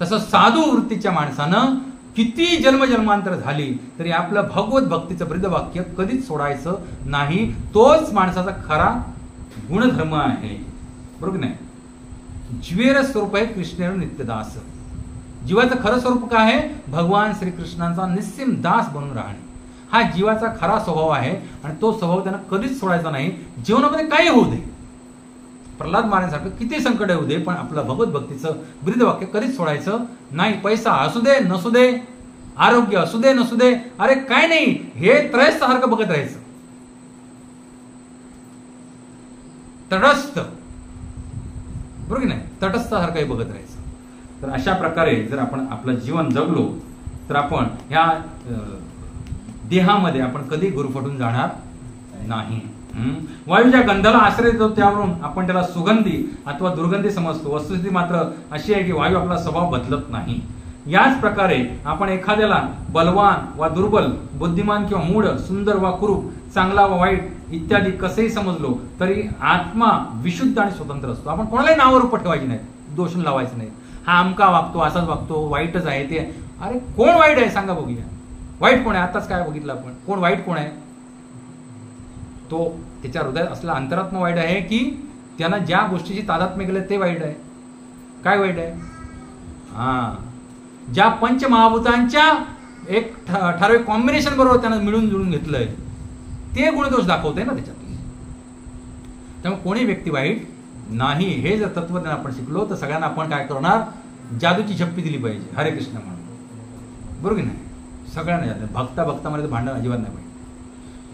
तसं साधू वृत्तीच्या माणसानं किती जन्मजन्मांतर झाली तरी आपलं भगवत भक्तीचं ब्रीदवाक्य कधीच सोडायचं नाही. तोच माणसाचा खरा गुणधर्म आहे. बरोबर नाही. जीवेर स्वरूप आहे कृष्णेर नित्यदास. जीवाचं खरं स्वरूप काय आहे? भगवान श्रीकृष्णांचा निस्सीम दास बनून राहणे हा जीवाचा खरा स्वभाव आहे. आणि तो स्वभाव त्यांना कधीच सोडायचा नाही. जीवनामध्ये काही होऊ दे, प्रल्हाद महाराजांसारखं किती संकट येऊ दे, पण आपलं भगवत भक्तीचं ब्रीदवाक्य कधीच सोडायचं नाही. पैसा असू दे नसू दे, आरोग्य असू दे नसू दे, अरे काय नाही, हे त्रयस्थासारखं बघत राहायचं. तटस्थ, बरोबर नाही, तटस्थासारखं बघत राहायचं. तर अशा प्रकारे जर आपण आपलं जीवन जगलो तर आपण ह्या देहामध्ये आपण कधी गुरफटून जाणार नाही. वायूच्या गंधाला आश्रय देतो त्यावरून आपण त्याला सुगंधी अथवा दुर्गंधी समजतो. वस्तुस्थिती मात्र अशी आहे की वायू आपला स्वभाव बदलत नाही. याच प्रकारे आपण एखाद्याला बलवान वा दुर्बल, बुद्धिमान किंवा मूढ, सुंदर वा कुरूप, चांगला वा वाईट इत्यादी कसेही समजलो तरी आत्मा विशुद्ध आणि स्वतंत्र असतो. आपण कोणालाही नाव रूप ठेवायची नाही, दोष लावायचे नाही. हा अमका वागतो, असाच वागतो, वाईटच आहे ते. अरे कोण वाईट आहे सांगा बघूया. वाईट कोण आहे? आताच काय बघितलं आपण. कोण वाईट कोण आहे? तो त्याच्या हृदयात असलेला अंतरात्मा वाईट आहे की त्यानं ज्या गोष्टीची तादात्म्य केलं ते वाईट आहे? काय वाईट आहे? ज्या पंचमहाभूतांच्या एक ठराविक कॉम्बिनेशन बरोबर त्यानं मिळून जुळून घेतलंय ते गुणदोष दाखवते ना त्याच्यातून. त्यामुळे कोणी व्यक्ती वाईट नाही. हे जर तत्वज्ञान आपण शिकलो तर सगळ्यांना आपण काय करणार? जादूची झप्पी दिली पाहिजे, हरे कृष्ण म्हणून. बरोबर नाही? सगळ्यांना भक्ता भक्तामध्ये भांडण अजिबात नाही पाहिजे.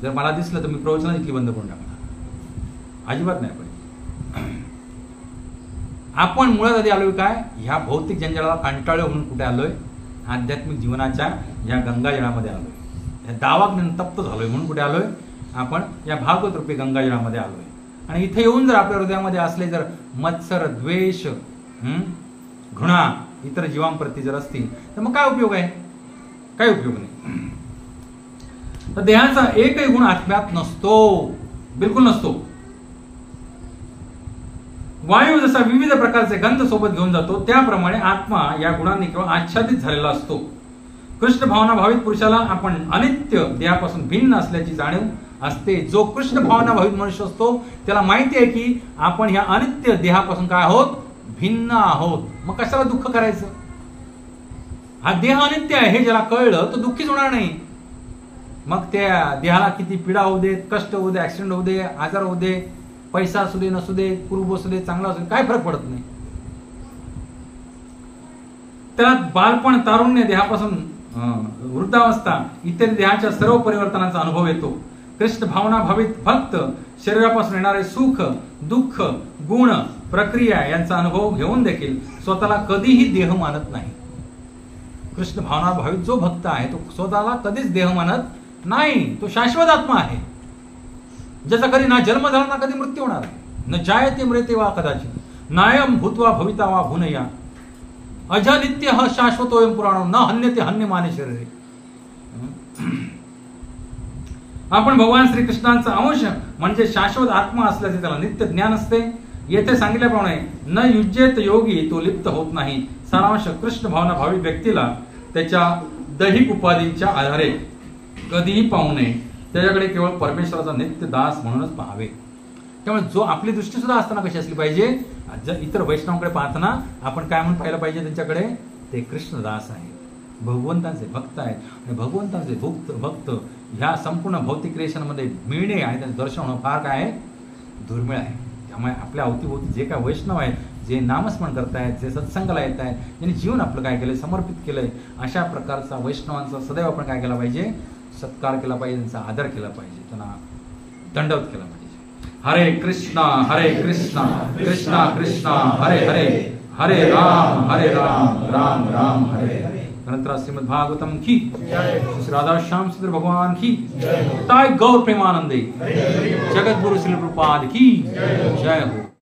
जर मला दिसलं तर मी प्रवचन इथली बंद करून टाकणार, अजिबात नाही पाहिजे. आपण मुळात आधी आलोय काय? ह्या भौतिक जंजाळाला कंटाळलो म्हणून कुठे आलोय? आध्यात्मिक जीवनाच्या या गंगाजळामध्ये आलोय. या दावाग्नी तप्त झालोय म्हणून कुठे आलोय? आपण या भागवत रूपी गंगाजळामध्ये आलोय. आणि इथे येऊन जर आपल्या हृदयामध्ये असले जर मत्सर, द्वेष, घृणा इतर जीवांप्रती जर असतील तर मग काय उपयोग आहे? काय उपयोग नाही. तर देहाचा एकही गुण आत्म्यात नसतो, बिलकुल नसतो. वायू जसा विविध प्रकारचे गंध सोबत घेऊन जातो त्याप्रमाणे आत्मा या गुणांनी केवळ आच्छादित झालेला असतो. कृष्ण भावना भावित पुरुषाला आपण अनित्य देहापासून भिन्न असल्याची जाणीव असते. जो कृष्ण भावना भावित मनुष्य असतो त्याला माहिती आहे की आपण ह्या अनित्य देहापासून काय आहोत? भिन्न आहोत. मग कशाला दुःख करायचं? हा देह अनित्य आहे हे ज्याला कळलं तो दुःखीच होणार नाही. मग त्या देहाला किती पीडा होऊ दे, कष्ट होऊ दे, ऍक्सिडेंट होऊ दे, आजार होऊ दे, पैसा असू दे नसू दे, कुरूप असू दे, चांगला असू दे, काय फरक पडत नाही. त्याला बालपण, तारुण्य, देहापासून वृद्धावस्था इत्यादी देहाच्या सर्व परिवर्तनाचा अनुभव येतो. कृष्ण भावना भावित भक्त शरीरापासून येणारे सुख, दुःख, गुण, प्रक्रिया यांचा अनुभव घेऊन देखील स्वतःला कधीही देह मानत नाही. कृष्ण भावना भावित जो भक्त आहे तो स्वतःला कधीच देह मानत नाही, तो शाश्वत आत्मा आहे, ज्याचा कधी ना जन्म झाला ना कधी मृत्यू होणार आहे. न जायते मृते वा कदाचित नायम भूत्वा भविता वा भुनया अजनित्य शाश्वतोयम पुराणो न हन्यते हन्यमाने शरीरे. आपण भगवान श्रीकृष्णांचा अंश म्हणजे शाश्वत आत्मा असल्याचे त्याला नित्य ज्ञान असते. येथे सांगितल्याप्रमाणे न युज्येत योगी तो लिप्त होत नाही. सारांश कृष्ण भावना भावी व्यक्तीला त्याच्या दैहिक उपाधींच्या आधारे कधीही पाहू नये, त्याच्याकडे केवळ परमेश्वराचा नित्य दास म्हणूनच पाहावे. त्यामुळे जो आपली दृष्टी सुद्धा असताना कशी असली पाहिजे, इतर वैष्णवांकडे पाहताना आपण काय म्हणून पाहिलं पाहिजे, त्यांच्याकडे ते कृष्णदास आहे, भगवंतांचे भक्त आहेत. आणि भगवंतांचे भक्त ह्या संपूर्ण भौतिक क्रिएशनमध्ये मिळणे आणि त्यांचं दर्शन होणं फार काय आहे, दुर्मिळ आहे. त्यामुळे आपल्या अवतीभोवती जे काय वैष्णव आहेत, जे नामस्मरण करतायत, जे सत्संगाला येत आहेत, ज्यांनी जीवन आपलं काय केलंय, समर्पित केलंय, अशा प्रकारचा वैष्णवांचा सदैव आपण काय केला पाहिजे, सत्कार केला पाहिजे, त्यांचा आदर केला पाहिजे, त्यांना दंडवत केला पाहिजे. हरे कृष्णा कृष्णा कृष्णा हरे हरे, हरे राम राम राम हरे हरे. ग्रंथ श्रीमद् भागवतम की श्री राधा श्याम सुंदर भगवान की ताय गौर प्रेमानंदे, जगत गुरु श्री प्रभुपाद की जय हो.